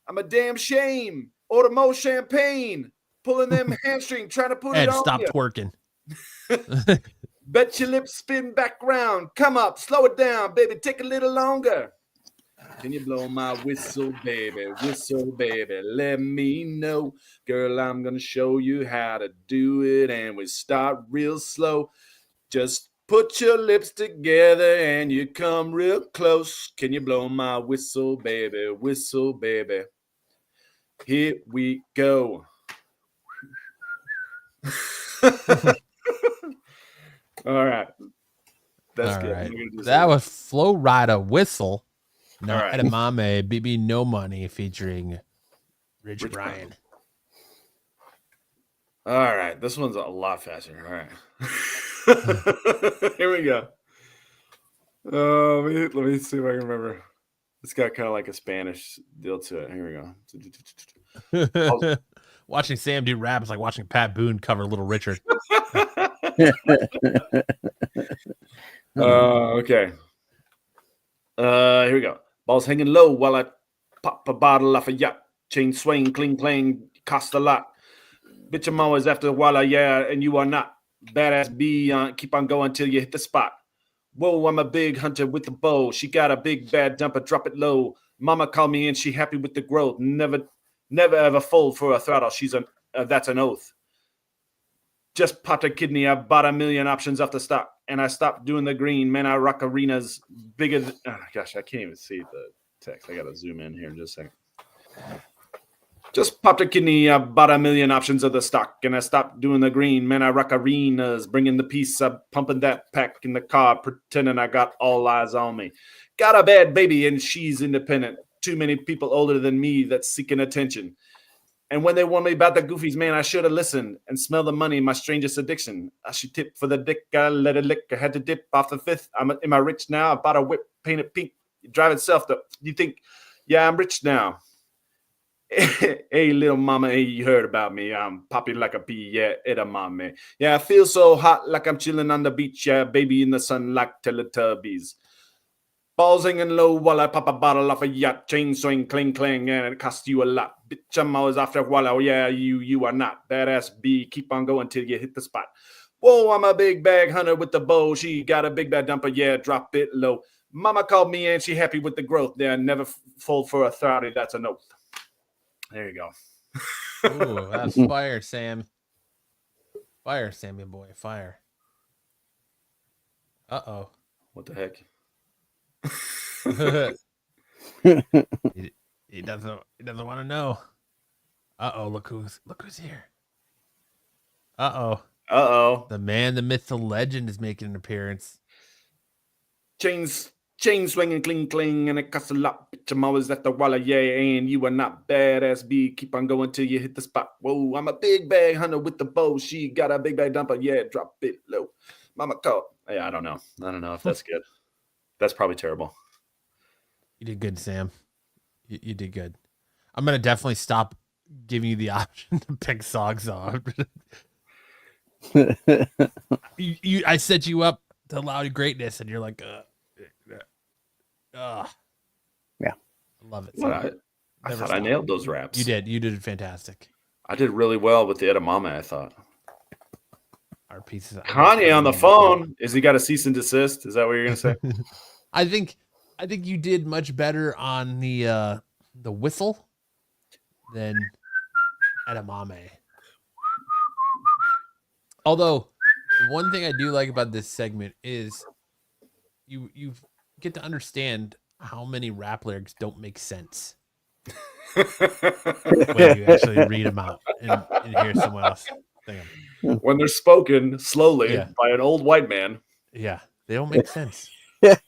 I'm a damn shame. Order more champagne. Pulling them hamstring, trying to put Ed, it on stop you. twerking. Bet your lips spin back round. Come up, slow it down, baby. Take a little longer. Can you blow my whistle, baby? Whistle, baby, let me know. Girl, I'm going to show you how to do it, and we start real slow. Just put your lips together and you come real close. Can you blow my whistle, baby? Whistle, baby. Here we go. All right. That's all good. right. That was Flo Rida Whistle. No, All right. Edamame, BB No Money featuring Rich Brian. All right. This one's a lot faster. All right. Here we go. Let me see if I can remember. It's got kind of like a Spanish deal to it. Here we go. Watching Sam do rap is like watching Pat Boone cover Little Richard. Okay. Here we go. Balls hanging low while I pop a bottle off a yacht. Chain swing, cling, clang, cost a lot. Bitch, I'm always after a while, yeah, and you are not. Badass B, keep on going till you hit the spot. Whoa, I'm a big hunter with the bow. She got a big bad dumper, drop it low. Mama called me in, she happy with the growth. Never ever fold for a throttle. She's that's an oath. Just popped a kidney. I bought a million options off the stock, and I stopped doing the green. Man, I rock arenas bigger than... Oh, gosh, I can't even see the text. I got to zoom in here in just a second. Just popped a kidney. I bought a million options of the stock, and I stopped doing the green. Man, I rock arenas, bringing the piece up, pumping that pack in the car, pretending I got all eyes on me. Got a bad baby, and she's independent. Too many people older than me that's seeking attention. And when they warned me about the goofies, man, I should have listened and smelled the money, my strangest addiction. I should tip for the dick, I let it lick. I had to dip off the fifth. Am I rich now? I bought a whip, painted pink. Drive itself, though. You think, yeah, I'm rich now. Hey, little mama, hey, you heard about me. I'm popping like a pea, yeah, edamame. Yeah, I feel so hot like I'm chilling on the beach, yeah, baby in the sun like Teletubbies. Balls hanging low while I pop a bottle off a yacht, chain swing, cling, clang, and it costs you a lot. Bitch, I'm always after a while. Oh, yeah, you are not. Badass B, keep on going till you hit the spot. Whoa, I'm a big bag hunter with the bow. She got a big bad dumper, yeah, drop it low. Mama called me and she happy with the growth. There, never fold for authority, that's a note. There you go. Ooh, that's fire, Sam. Fire, Sammy boy, fire. Uh-oh. What the heck? he doesn't want to know. Uh-oh, look who's here. Uh-oh. Uh-oh. The man, the myth, the legend is making an appearance. Chain swinging, cling, cling, and it costs a lot. Bitch, I'm always at the walla, yeah, and you are not badass B. Keep on going till you hit the spot. Whoa, I'm a big bag hunter with the bow. She got a big bag dumper, yeah, drop it low. Mama called. Yeah, I don't know if that's good. That's probably terrible. You did good, Sam. You did good. I'm gonna definitely stop giving you the option to pick songs off. I set you up to loud greatness, and you're like, Yeah. I love it. Well, I thought I nailed those raps. You did. You did fantastic. I did really well with the edamame, I thought. Our pieces. Kanye on the phone. Is he got a cease and desist? Is that what you're gonna say? I think you did much better on the whistle than edamame. Although one thing I do like about this segment is you get to understand how many rap lyrics don't make sense when you actually read them out and hear someone else sing them. When they're spoken slowly Yeah. by an old white man. Yeah, they don't make sense. That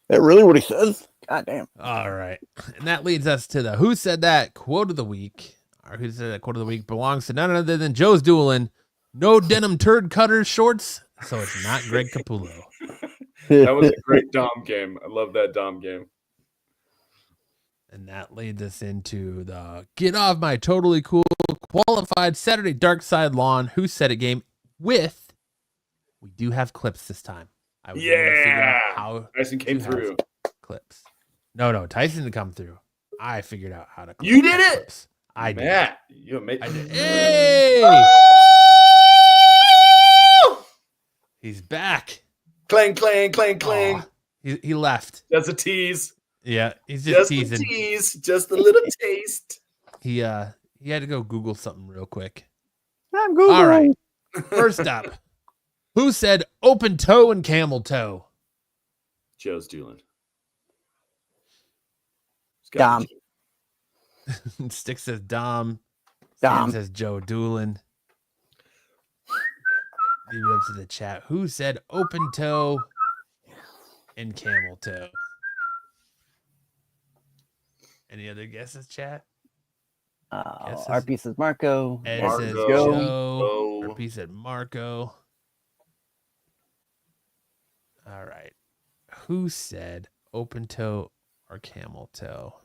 really what he says? God damn. All right. And that leads us to the Who Said That quote of the week. Our Who Said That quote of the week belongs to none other than Joe's Doolin. No denim turd cutter shorts, so it's not Greg Capullo. That was a great Dom game. I love that Dom game. And that leads us into the Get Off My Totally Cool Qualified Saturday Dark Side Lawn Who Said It game with, we do have clips this time. I was able to figure out how Tyson came to have through. clips. No, Tyson didn't come through. I figured out how to. You did it? Clips. I did. Matt, you amazing. I did. Hey! He's back. Clang, clang, clang, clang. Aw, he left. That's a tease. Yeah, he's just teasing. A tease. Just a little taste. He had to go Google something real quick. I'm Googling. All right. First up, who said open toe and camel toe? Joe's Doolin. Dom. Stick says Dom. Dom. Sam says Joe Doolin. Leave it up to the chat. Who said open toe and camel toe? Any other guesses, chat? Guesses? RP says Marco. Ed Marco. says Joe. Joe. RP said Marco. All right. Who said open toe or camel toe?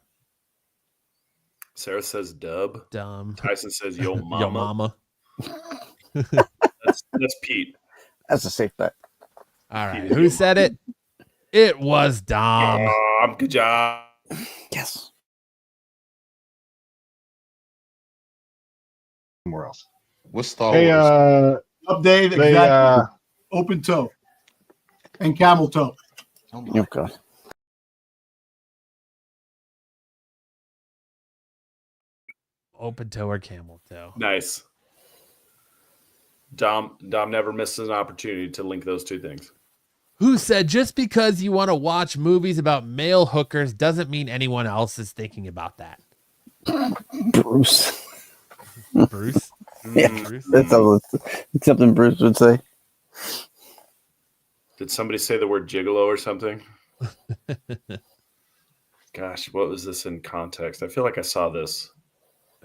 Sarah says Dub. Dumb. Tyson says Yo Mama. Yo mama. That's Pete. That's a safe bet. All right. Who said it? It was Dom. Good job. Yes. Somewhere else. What's Star Hey, Wars? Update they, exactly. Open toe and camel toe. Oh my Okay. Open toe or camel toe? Nice. Dom never misses an opportunity to link those two things. Who said just because you want to watch movies about male hookers doesn't mean anyone else is thinking about that? Bruce. Bruce? Yeah, Bruce? that's something Bruce would say. Did somebody say the word gigolo or something? Gosh, what was this in context? I feel like I saw this.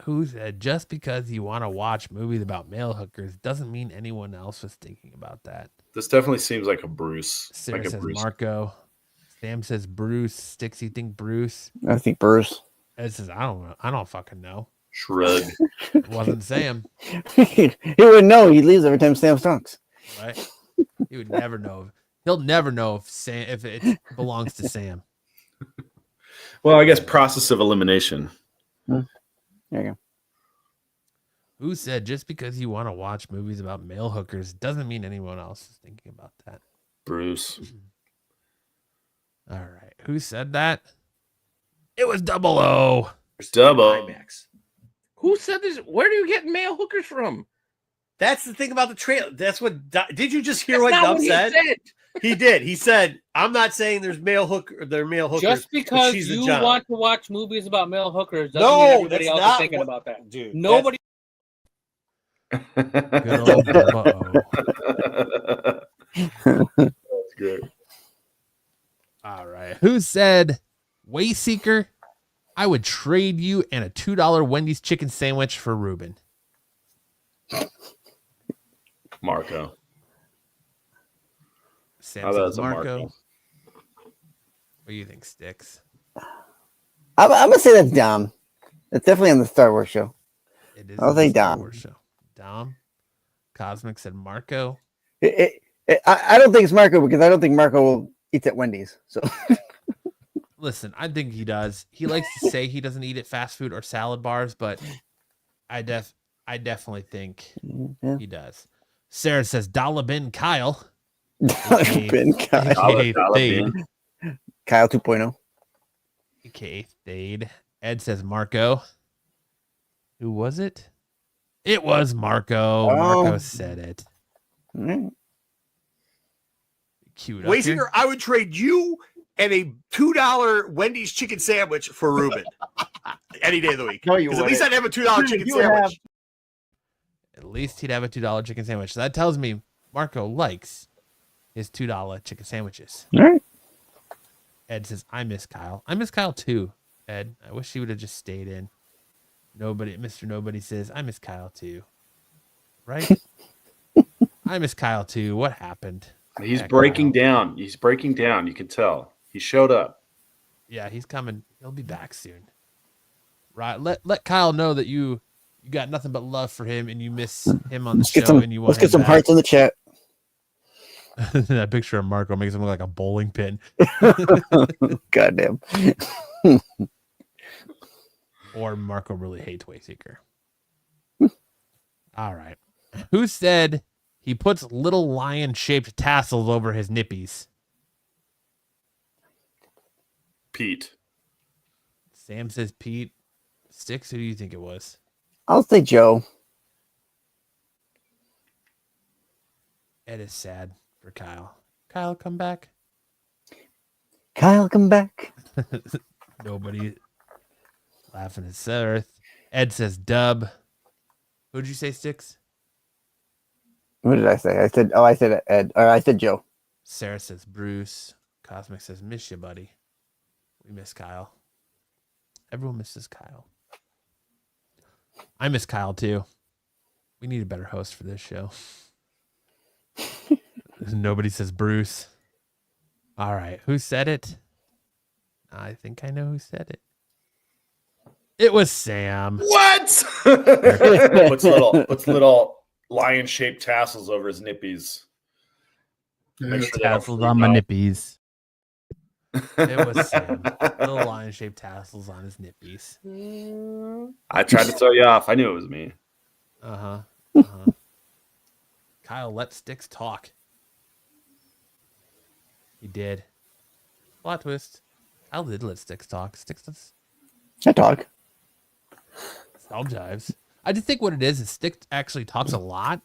Who said just because you want to watch movies about male hookers doesn't mean anyone else was thinking about that? This definitely seems like a Bruce. Sarah like a says Bruce. Marco. Sam says Bruce. Sticks, you think Bruce? I think Bruce. Ed says, I don't know. I don't fucking know. Shrug. It wasn't Sam, He would know. He leaves every time Sam talks. right? He would never know. He'll never know if it belongs to Sam. Well, I guess process of elimination. There you go. Who said just because you want to watch movies about male hookers doesn't mean anyone else is thinking about that? Bruce. All right. Who said that? It was Double O. Double. IMAX. Who said this? Where do you get male hookers from? That's the thing about the trailer. That's what. Did you just hear That's what not Dub what he said? said. He did. He said, "I'm not saying there's male hookers. Just but because she's a you John." want to watch movies about male hookers doesn't No, mean everybody that's else not is thinking what- about that. dude. Nobody. Good old Double O. That's great. All right. Who said, Wayseeker, I would trade you and a $2 Wendy's chicken sandwich for Ruben? Marco. Sam I thought it says was a Marco. Marco. What do you think, Sticks? I'm gonna say that's Dom. It's definitely on the Star Wars show. It is I'll on the say Star Dom. Wars show. Dom. Cosmic said Marco. I don't think it's Marco because I don't think Marco will eat at Wendy's. So Listen, I think he does. He likes to say he doesn't eat at fast food or salad bars, but I definitely think yeah. he does. Sarah says Dalabin Kyle. Ben Kyle. AKA Thade. Kyle 2.0. AKA Thade. Ed says Marco. Who was it? It was Marco. Marco said it. Mm. Cute. Up here. Waysinger, I would trade you and a $2 Wendy's chicken sandwich for Ruben any day of the week. No, you Because at least I'd have a $2 chicken you would sandwich. At least he'd have a $2 chicken sandwich. So that tells me Marco likes his $2 chicken sandwiches. All right. Ed says, I miss Kyle. I miss Kyle too, Ed. I wish he would have just stayed in. Mr. Nobody says, I miss Kyle too. Right? I miss Kyle too. What happened? He's Yeah, breaking Kyle. down. He's breaking down. You can tell. He showed up. Yeah, he's coming. He'll be back soon. Right. Let Kyle know that you got nothing but love for him and you miss him on the show and you want Let's get him some back. hearts in the chat. That picture of Marco makes him look like a bowling pin. Goddamn. Or Marco really hates Wayseeker. All right. Who said he puts little lion-shaped tassels over his nippies? Pete. Sam says Pete. Sticks, who do you think it was? I'll say Joe. Ed is sad for Kyle. Kyle, come back. Kyle, come back. Nobody laughing at Sarah. Ed says Dub. Who'd you say, Sticks? What did I say? I said Ed. Or I said Joe. Sarah says Bruce. Cosmic says miss you, buddy. We miss Kyle. Everyone misses Kyle. I miss Kyle too. We need a better host for this show. Nobody says Bruce. All right. Who said it? I think I know who said it. It was Sam. What? puts little lion-shaped tassels over his nippies. Make sure they don't Tassels freak on my out. nippies. It was Sam. Little lion-shaped tassels on his nippies. I tried to throw you off. I knew it was me. Uh-huh. Uh-huh. Kyle, let Sticks talk. He did. Plot twist. Kyle did let Sticks talk. Sticks does I talk. sometimes. I just think what it is Sticks actually talks a lot,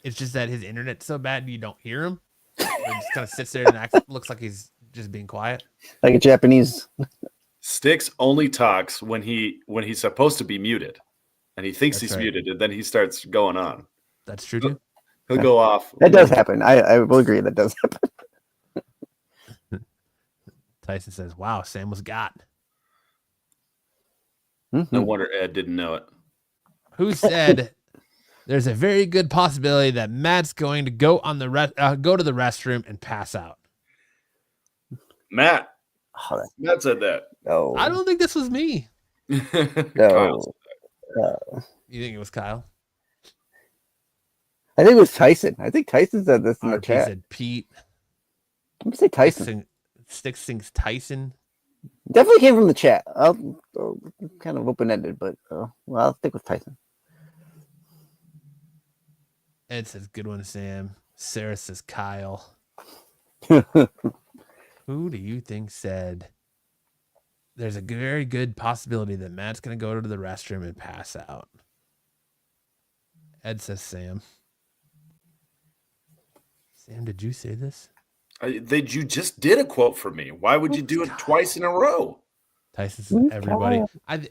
It's just that his internet's so bad you don't hear him. He just kind of sits there and looks like he's just being quiet. Like a Japanese. Styx only talks when he's supposed to be muted, and he thinks That's he's right. muted, and then he starts going on. That's true too. He'll go off. That does happen. I will agree that does happen. Tyson says, "Wow, Sam was got." No wonder Ed didn't know it. Who said there's a very good possibility that Matt's going to go on the go to the restroom and pass out? Matt Oh, said that. no. I don't think this was me. No. You think it was Kyle? I think it was Tyson. I think Tyson said this in the RP chat. said Pete. Let me say Tyson. Styx thinks Tyson. Definitely came from the chat. I'll kind of open ended, but well, I'll stick with Tyson. Ed says, "Good one, Sam." Sarah says, "Kyle." Who do you think said there's a very good possibility that Matt's going to go to the restroom and pass out? Ed says, Sam. Sam, did you say this? You just did a quote for me. Why would you do it twice in a row? Tyson says, everybody.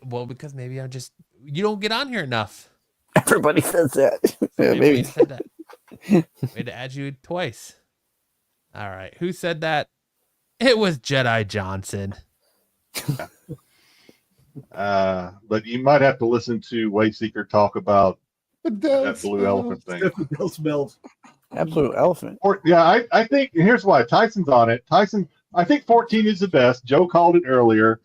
Well, because maybe you don't get on here enough. Everybody says that. Maybe. Said that. We had to add you twice. All right. Who said that? It was Jedi Johnson. But you might have to listen to Wayseeker talk about that blue elephant thing. Fidel smells. Absolute elephant. I think here's why Tyson's on it. Tyson, I think 14 is the best. Joe called it earlier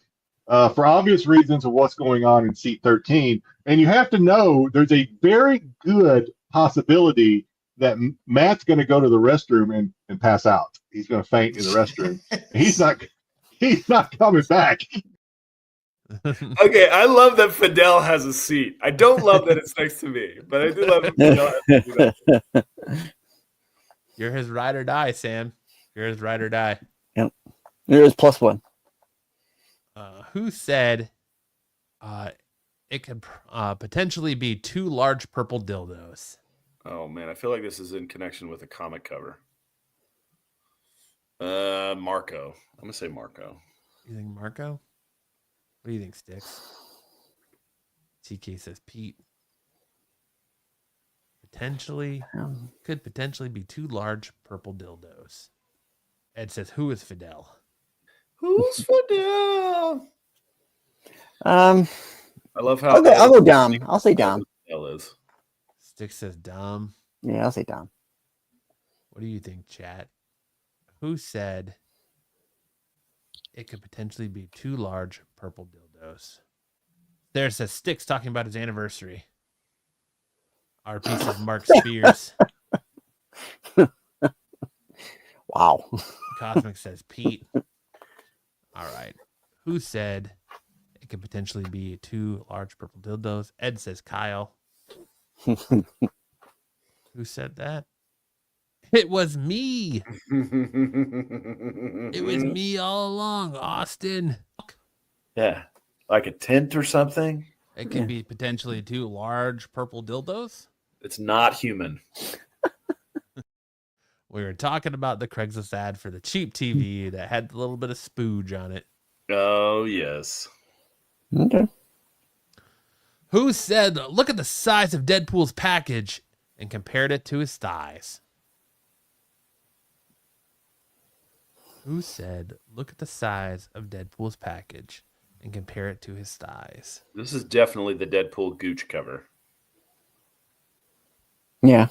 for obvious reasons of what's going on in seat 13. And you have to know there's a very good possibility that Matt's going to go to the restroom and pass out. He's going to faint in the restroom. He's not coming back. Okay, I love that Fidel has a seat. I don't love that it's next to me, but I do love that Fidel has a seat. You're his ride or die, Sam. You're his ride or die. Yep. There is +1. Who said it could potentially be 2 large purple dildos? Oh man, I feel like this is in connection with a comic cover. Marco. I'm gonna say Marco. You think Marco? What do you think, Styx? TK says Pete. Could potentially be 2 large purple dildos. Ed says, who is Fidel? Who's Fidel? I love how I'll go Dom. I'll say Dom. Fidel is. Styx says Dom. Yeah, I'll say Dom. What do you think, chat? Who said it could potentially be 2 large purple dildos? There says Styx talking about his anniversary. RP says Mark Spears. Wow. Cosmic says Pete. All right. Who said it could potentially be 2 large purple dildos? Ed says Kyle. Who said that? It was me. It was me all along, Austin. Yeah. Like a tent or something? It could be potentially 2 large purple dildos. It's not human. We were talking about the Craigslist ad for the cheap TV that had a little bit of spooge on it. Oh, yes. Okay. Who said, look at the size of Deadpool's package and compared it to his thighs? Who said, look at the size of Deadpool's package and compare it to his thighs? This is definitely the Deadpool Gooch cover. Yeah.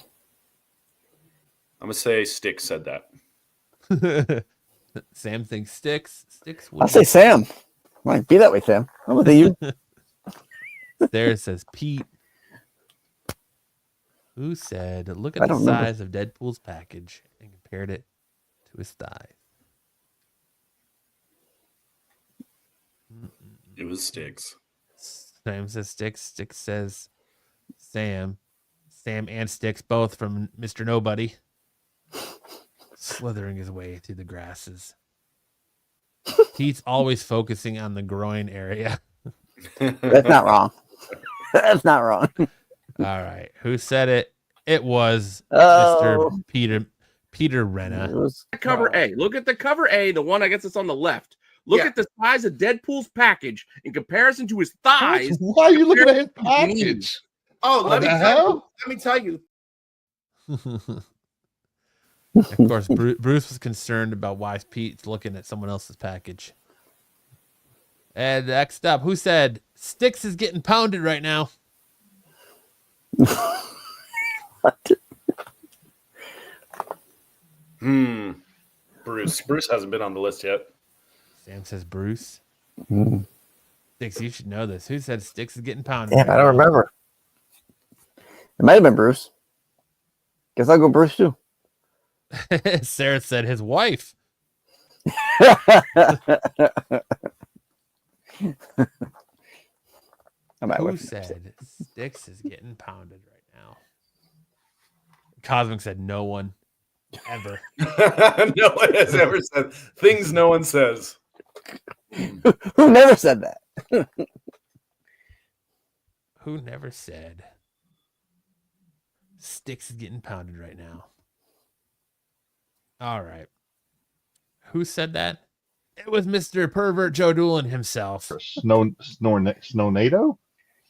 I'm going to say Styx said that. Sam thinks Styx. Styx. I'll say Sam. Might be that way, Sam. I'm with you. There it says Pete. Who said, look at the size of Deadpool's package and compared it to his thighs? It was Styx. Sam says Styx. Styx says Sam. Sam and Styx, both from Mr. Nobody. Slithering his way through the grasses. Pete's always focusing on the groin area. That's not wrong. That's not wrong. All right. Who said it? It was Oh. Mr. Peter It Renna. was Cover A. Look at the cover A, the one I guess that's on the left. Look at the size of Deadpool's package in comparison to his thighs. Why are you looking at his package? Oh, What the hell? Let me tell you. Of course, Bruce was concerned about why Pete's looking at someone else's package. And next up, who said Styx is getting pounded right now? Bruce. Bruce hasn't been on the list yet. Sam says Bruce. Styx, you should know this. Who said Styx is getting pounded? Yeah, right I don't now? remember. It might have been Bruce. Guess I'll go Bruce too. Sarah said his wife. Who said Styx is getting pounded right now? Cosmic said no one ever. No one has ever said things no one says. Who never said that? Who never said Styx is getting pounded right now? All right. Who said that? It was Mr. Pervert Joe Doolin himself. Snownado?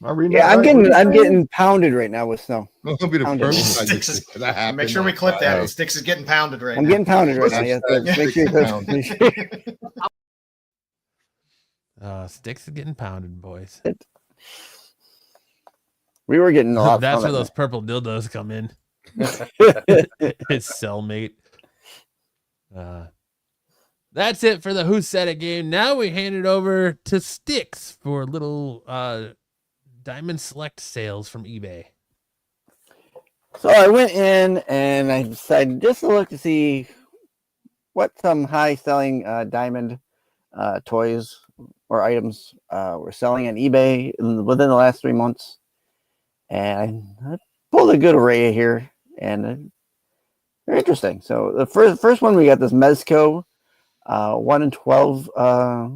Am I reading Yeah, that right? I'm getting pounded right now with snow. It'll be the Pounded. first time Styx is- that happened. Make sure we clip that. Styx is getting pounded right I'm now. getting pounded right now. Yes, Styx make sure you pounded. make sure- Styx is getting pounded, boys. We were getting a lot of That's fun where at those purple dildos come in. His cellmate. That's it for the Who Said It game. Now we hand it over to Styx for a little Diamond Select sales from eBay. So I went in and I decided just to look to see what some high selling diamond toys or items were selling on eBay within the last 3 months. And I pulled a good array here, and they're interesting. So the first one, we got this Mezco 1 in 12. I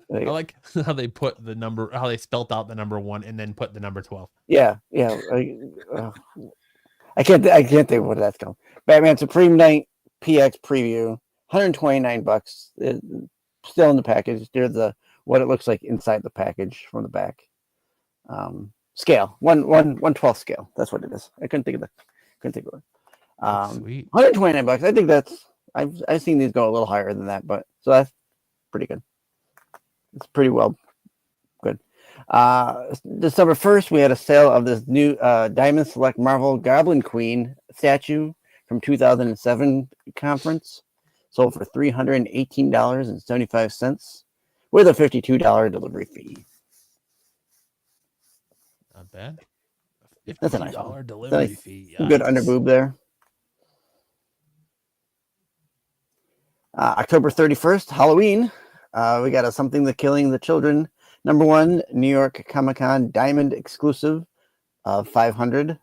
like how they put the number, how they spelt out the number 1 and then put the number 12. Yeah. I can't think of what that's called. Batman Supreme Night PX preview, $129. Still in the package. There's what it looks like inside the package from the back. Scale 1/12 scale. That's what it is. I couldn't think of it. Sweet. $129. I think that's I've seen these go a little higher than that, but so that's pretty good. It's pretty well good. December 1st, we had a sale of this new Diamond Select Marvel Goblin Queen statue from 2007 conference. Sold for $318.75 with a $52 delivery fee. Not bad. That's a nice $50 delivery fee. Good Yikes. underboob there. October 31st, Halloween. We got Something the Killing the Children #1 New York Comic-Con Diamond exclusive of 500.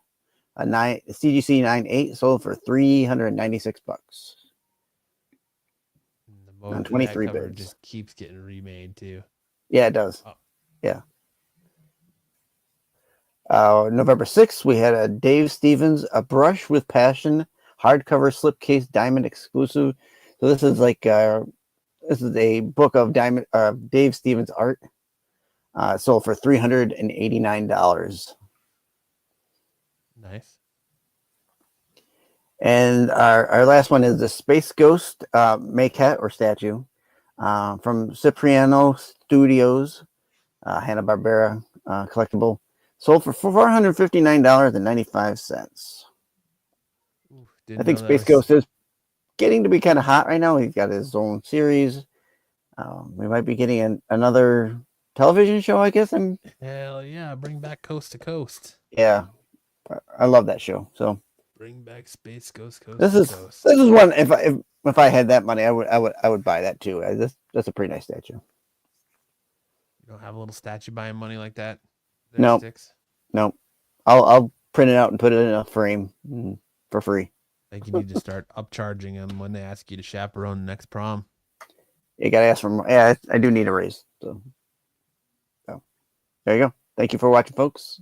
CGC 98 sold for $396. On 23 bids. Just keeps getting remade too. Yeah, it does. Oh. Yeah. November 6th, we had a Dave Stevens A Brush with Passion hardcover slipcase diamond exclusive. So this is like this is a book of Dave Stevens art. Sold for $389. Nice. And our last one is the Space Ghost maquette or statue from Cipriano Studios, Hanna-Barbera collectible. Sold for $459.95. I think Space Ghost is getting to be kind of hot right now. He's got his own series. We might be getting another television show, I guess. Hell yeah, bring back Coast to Coast. Yeah, I love that show. So bring back Space Ghost Coast this to is Coast. This is one. If I had that money, I would buy that too. That's a pretty nice statue. You don't have a little statue buying money like that? Nope. Nope. I'll print it out and put it in a frame for free. I think you need to start upcharging them when they ask you to chaperone the next prom. You gotta ask for more. Yeah, I do need a raise. So there you go. Thank you for watching, folks.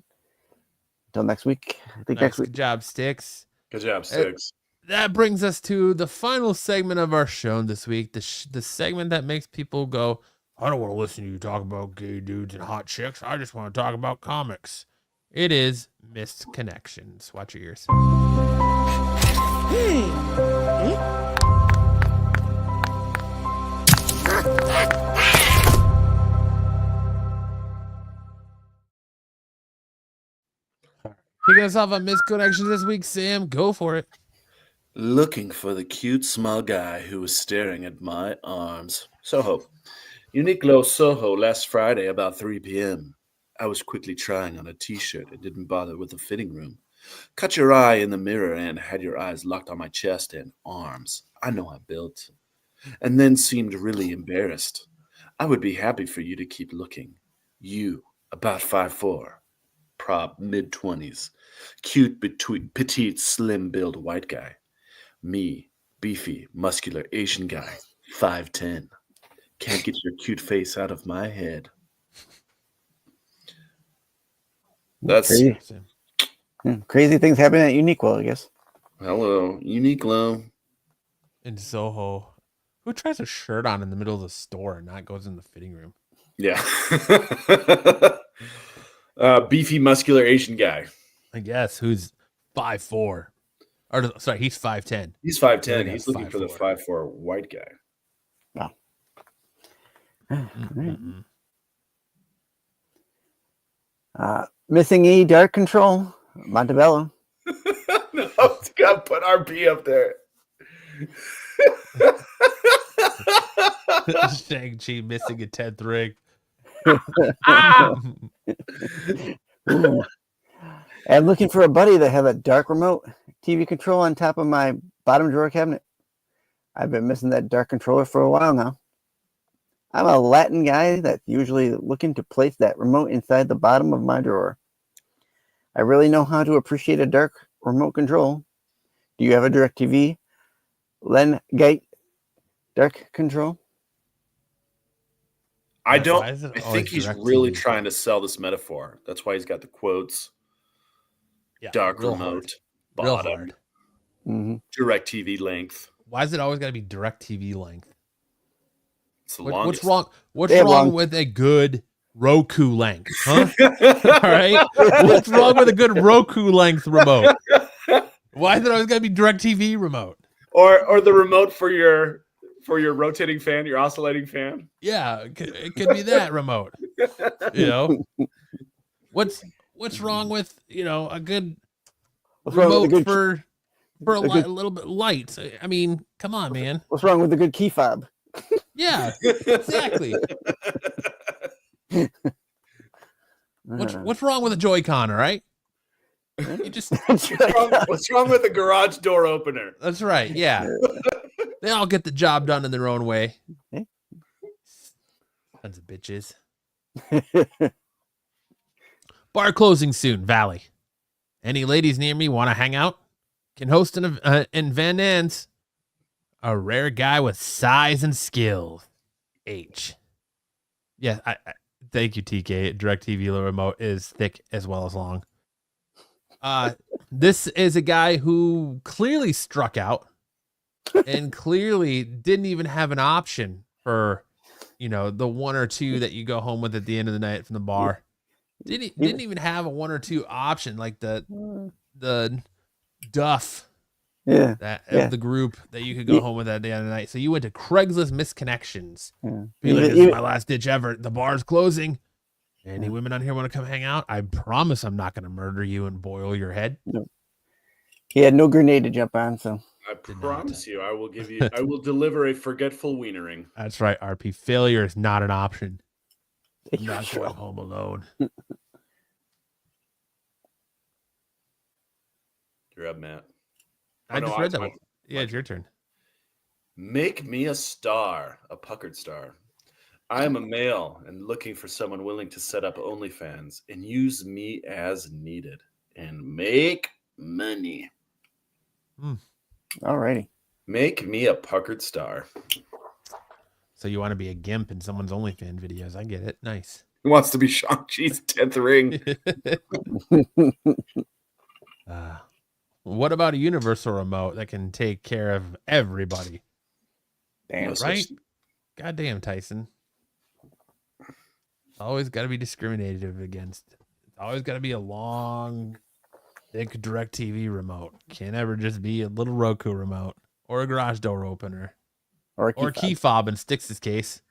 Until next week. I think Nice. next week. Good job, Styx. Good job, Styx. That brings us to the final segment of our show this week. The segment that makes people go, I don't want to listen to you talk about gay dudes and hot chicks. I just want to talk about comics. It is Missed Connections. Watch your ears. Kicking us off on Missed Connections this week, Sam. Go for it. Looking for the cute, small guy who was staring at my arms. Soho. Uniqlo Soho last Friday about 3 p.m. I was quickly trying on a t-shirt and didn't bother with the fitting room. Cut your eye in the mirror and had your eyes locked on my chest and arms. I know I built. And then seemed really embarrassed. I would be happy for you to keep looking. You, about 5'4", prob mid-20s. Cute, petite, slim-build white guy. Me, beefy, muscular Asian guy, 5'10". Can't get your cute face out of my head. That's Crazy. Crazy things happen at Uniqlo, I guess. hello, Uniqlo. In Soho. Who tries a shirt on in the middle of the store and not goes in the fitting room? Yeah. Beefy, muscular Asian guy. I guess who's 5'4". Or sorry, he's 5'10". He's The other 5'10". guy's He's looking for the 5'4". 5'4" white guy. Wow. Mm-mm-mm. Missing E, Dark Control, Montebello. No, it's got to put RP up there. Shang-Chi missing a 10th ring. Ooh. I'm looking for a buddy that have a dark remote TV control on top of my bottom drawer cabinet. I've been missing that dark controller for a while now. I'm a Latin guy that's usually looking to place that remote inside the bottom of my drawer. I really know how to appreciate a dark remote control. Do you have a DirecTV Len Gate dark control? I don't. Why is it I always think he's DirecTV? really trying to sell this metaphor. That's why he's got the quotes. Yeah, Dark real remote, hard. Real bottom, hard. Mm-hmm. DirecTV length. Why is it always got to be DirecTV length? It's the What's longest. wrong? What's They're wrong long. with a good Roku length? Huh? All right. What's wrong with a good Roku length remote? Why is it always got to be DirecTV remote? or the remote for your rotating fan, your oscillating fan. Yeah, it could be that remote. You know, what's wrong with a good What's wrong with remote the good? for a, a good- a little bit light? I mean, come on, man. What's wrong with the good key fob? Yeah, exactly. What's wrong with a Joy-Con? All right, you just What's wrong with the garage door opener? that's right. Yeah, they all get the job done in their own way. Yeah. Sons of bitches. Bar closing soon, Valley. Any ladies near me want to hang out? Can host in Van Nans. A rare guy with size and skill. H. Yeah, I thank you, TK. DirecTV remote is thick as well as long. This is a guy who clearly struck out and clearly didn't even have an option for, the one or two that you go home with at the end of the night from the bar. Didn't even have a one or two option like the Duff. Yeah. Of the group that you could go home with at the end of the night. So you went to Craigslist Misconnections. Yeah. Be like, this is my last ditch ever. The bar's closing. Any women on here want to come hang out? I promise I'm not going to murder you and boil your head. No. He had no grenade to jump on, so I promise you, I will deliver a forgetful wienering. That's right, RP. Failure is not an option. I'm Yeah, not sure. going home alone. You're up, Matt. I no, just I- read that my- one. Yeah, it's your turn. Make me a star, a puckered star. I am a male and looking for someone willing to set up OnlyFans and use me as needed and make money. Alrighty. Make me a puckered star. So you want to be a gimp in someone's OnlyFans videos. I get it. Nice. He wants to be Shang-Chi's 10th ring. What about a universal remote that can take care of everybody? Damn. Right? Goddamn, Tyson. Always got to be discriminated against. It's always got to be a long, thick DirecTV remote. Can't ever just be a little Roku remote or a garage door opener Or or a key fob in Styx's case.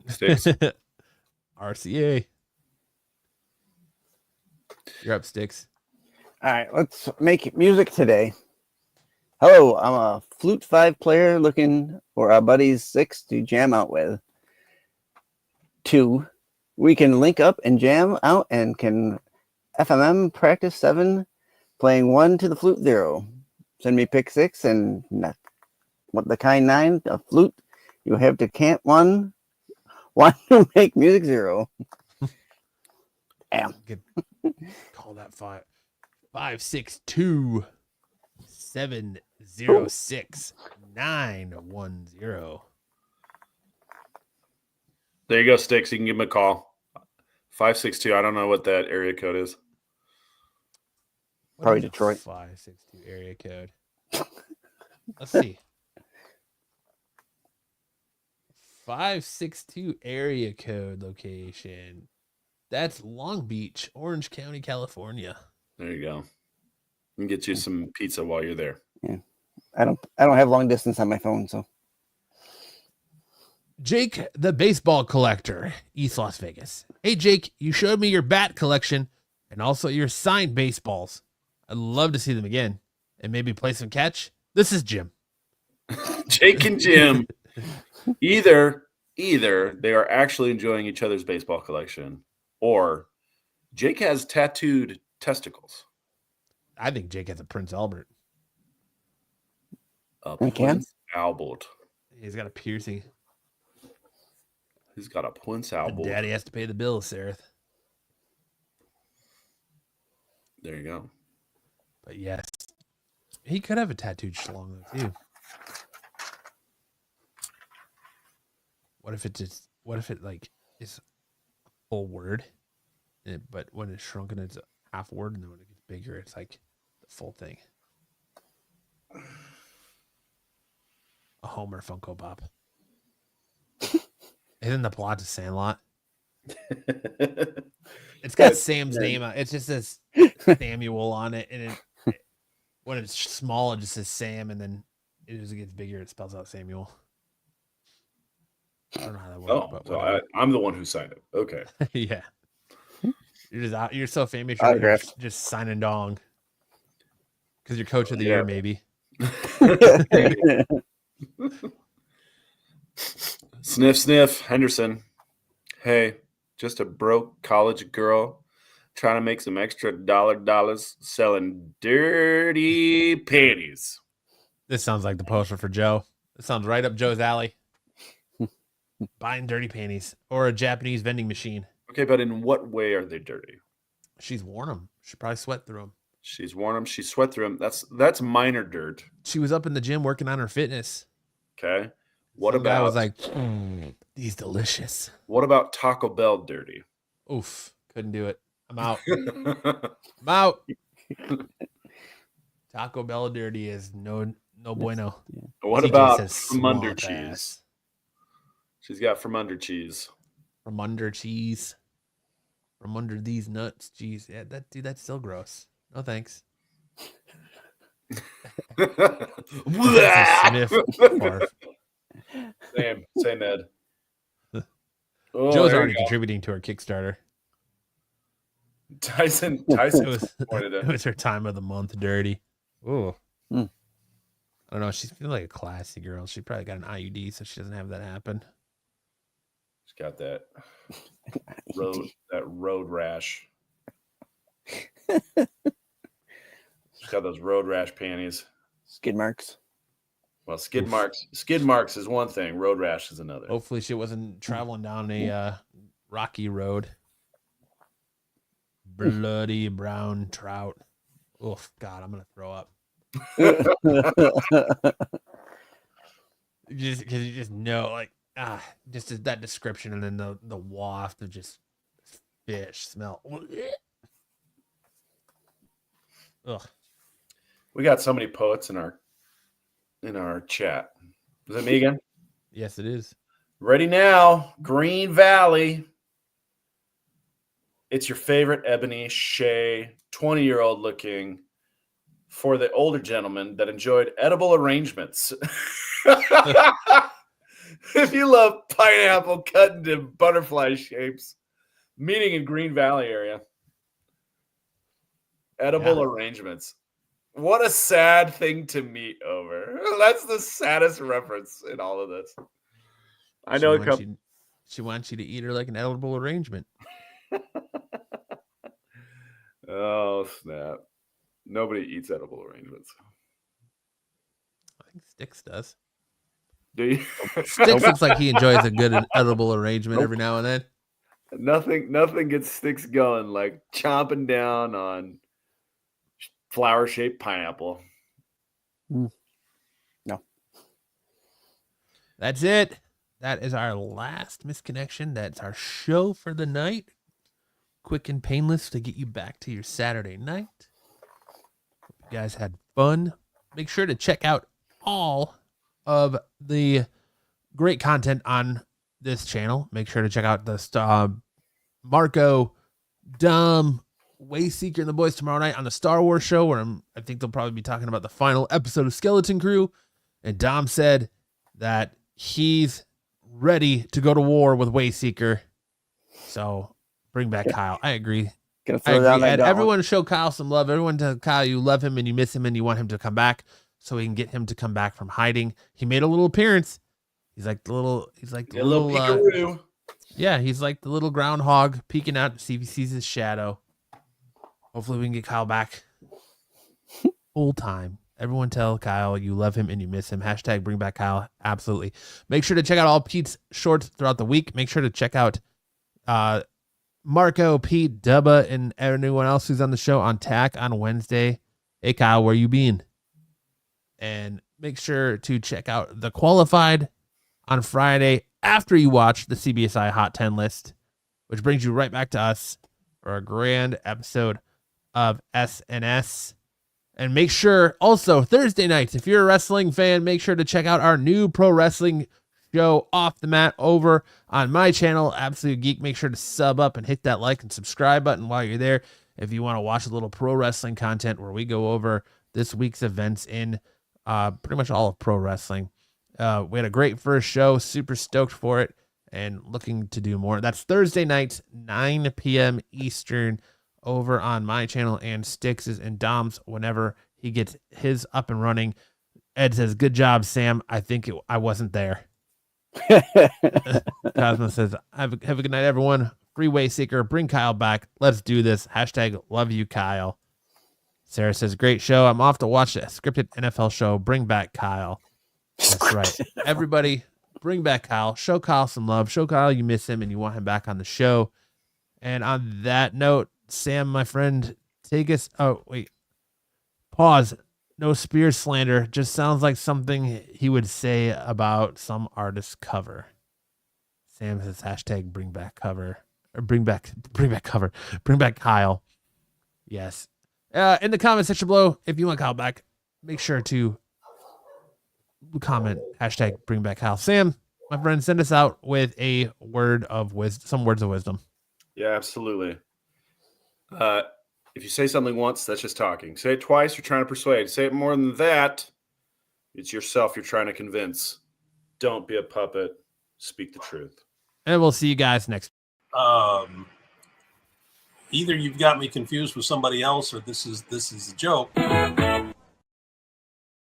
Styx. RCA. You're up, Styx. All right, let's make music today. Hello, I'm a flute 5 player looking for our buddies 6 to jam out with. 2, we can link up and jam out and can FMM practice 7, playing 1 to the flute 0. Send me pick 6 and what the kind 9, a flute. You have to can't 1 to make music 0. Damn. Call that 562 706 910. There you go, Styx. You can give him a call. 562. I don't know what that area code is. What Probably is a Detroit. 562 area code. Let's see. 562 area code location. That's Long Beach, Orange County, California. There you go. You can get you some pizza while you're there. Yeah. I don't have long distance on my phone, so Jake, the baseball collector, East Las Vegas. Hey, Jake, you showed me your bat collection and also your signed baseballs. I'd love to see them again and maybe play some catch. This is Jim. Jake and Jim. Either they are actually enjoying each other's baseball collection, or Jake has tattooed testicles. I think Jake has a Prince Albert. Prince Albert. He's got a piercing. He's got a Prince Albert. Daddy has to pay the bills, Sarah. There you go. But yes, he could have a tattooed schlong though too. What if it like is a full word, but when it's shrunken, it's a half word, and then when it gets bigger, it's like the full thing. A Homer Funko Pop. Isn't the plot to Sandlot? It's got Sam's name on it. It just says Samuel on it, and when it's small, it just says Sam, and then as it gets bigger, it spells out Samuel. I don't know how that works. But so I'm the one who signed it. Okay. Yeah. You're so famous. You're just signing dong because you're coach of the year, maybe. Sniff, sniff, Henderson. Hey, just a broke college girl trying to make some extra dollars selling dirty panties. This sounds like the poster for Joe. This sounds right up Joe's alley. Buying dirty panties or a Japanese vending machine. Okay, but in what way are they dirty? She's worn them. She probably sweat through them. She's worn them. She sweat through them. That's minor dirt. She was up in the gym working on her fitness. Okay. What Some about? guy was like, these delicious. What about Taco Bell dirty? Oof, couldn't do it. I'm out. I'm out. Taco Bell dirty is no bueno. What TJ about says from under swamp cheese? ass. She's got from under cheese. From under cheese. From under these nuts. Jeez. Yeah, that's still gross. No thanks. That's a sniff. Barf. Same Ed. Oh, Joe's there already you go. contributing to her Kickstarter. Tyson It was her time of the month dirty. Ooh. Mm. I don't know. She's feeling like a classy girl. She probably got an IUD, so she doesn't have that happen. She's got that road rash. She's got those road rash panties. skid marks. Well, skid marks is one thing. Road rash is another. Hopefully she wasn't traveling down a rocky road. Bloody brown trout. Oof, God, I'm going to throw up. because you just know, like, just that description, and then the waft of just fish smell. Ugh. We got so many poets in our chat. Is it me again? Yes, it is. Ready now, Green Valley. It's your favorite Ebony Shea, 20-year-old looking, for the older gentleman that enjoyed edible arrangements. If you love pineapple cut into butterfly shapes, meeting in Green Valley area. Edible arrangements. What a sad thing to meet over. That's the saddest reference in all of this. I know she wants you to eat her like an edible arrangement. Oh, snap. Nobody eats edible arrangements. I think Styx does. Do you? Styx looks like he enjoys a good edible arrangement every now and then. Nothing gets Styx going like chomping down on flower-shaped pineapple. No. That's it. That is our last misconnection. That's our show for the night. Quick and painless to get you back to your Saturday night. Hope you guys had fun. Make sure to check out all of the great content on this channel. Make sure to check out the Marco, Dom, Wayseeker, and the boys tomorrow night on the Star Wars show, where I think they'll probably be talking about the final episode of Skeleton Crew. And Dom said that he's ready to go to war with Wayseeker. So bring back Kyle. I agree. And everyone show Kyle some love. Everyone tell Kyle you love him and you miss him and you want him to come back, so we can get him to come back from hiding. He made a little appearance. He's like the little peekaroo. Yeah, he's like the little groundhog peeking out to see if he sees his shadow. Hopefully we can get Kyle back full time. Everyone tell Kyle you love him and you miss him. Hashtag bring back Kyle. Absolutely. Make sure to check out all Pete's shorts throughout the week. Make sure to check out Marco, Pete, Dubba, and anyone else who's on the show on TAC on Wednesday. Hey, Kyle, where you been? And make sure to check out The Qualified on Friday after you watch the CBSI Hot 10 list, which brings you right back to us for a grand episode of SNS. And make sure also Thursday nights, if you're a wrestling fan, make sure to check out our new pro wrestling show Off the Mat over on my channel, Absolute Geek. Make sure to sub up and hit that like and subscribe button while you're there if you want to watch a little pro wrestling content where we go over this week's events in pretty much all of pro wrestling. We had a great first show, super stoked for it, and looking to do more. That's Thursday nights, 9 p.m. Eastern, over on my channel and Styx's and Dom's whenever he gets his up and running. Ed says, "Good job, Sam. I think I wasn't there." Cosmo says, have a good night, everyone. Freeway Seeker, bring Kyle back. Let's do this. Hashtag love you, Kyle. Sarah says, great show. I'm off to watch a scripted NFL show. Bring back Kyle. That's right. Everybody, bring back Kyle. Show Kyle some love. Show Kyle you miss him and you want him back on the show. And on that note, Sam, my friend, take us. Oh, wait. Pause. No spear slander. Just sounds like something he would say about some artist's cover. Sam says hashtag bring back cover. Or bring back cover. Bring back Kyle. Yes. In the comment section below, if you want Kyle back, make sure to comment hashtag bring back Kyle. Sam, my friend, send us out with a word of wisdom, some words of wisdom. Yeah, absolutely. If you say something once, that's just talking. Say it twice, you're trying to persuade. Say it more than that, it's yourself you're trying to convince. Don't be a puppet. Speak the truth. And we'll see you guys next. Either you've got me confused with somebody else, or this is a joke.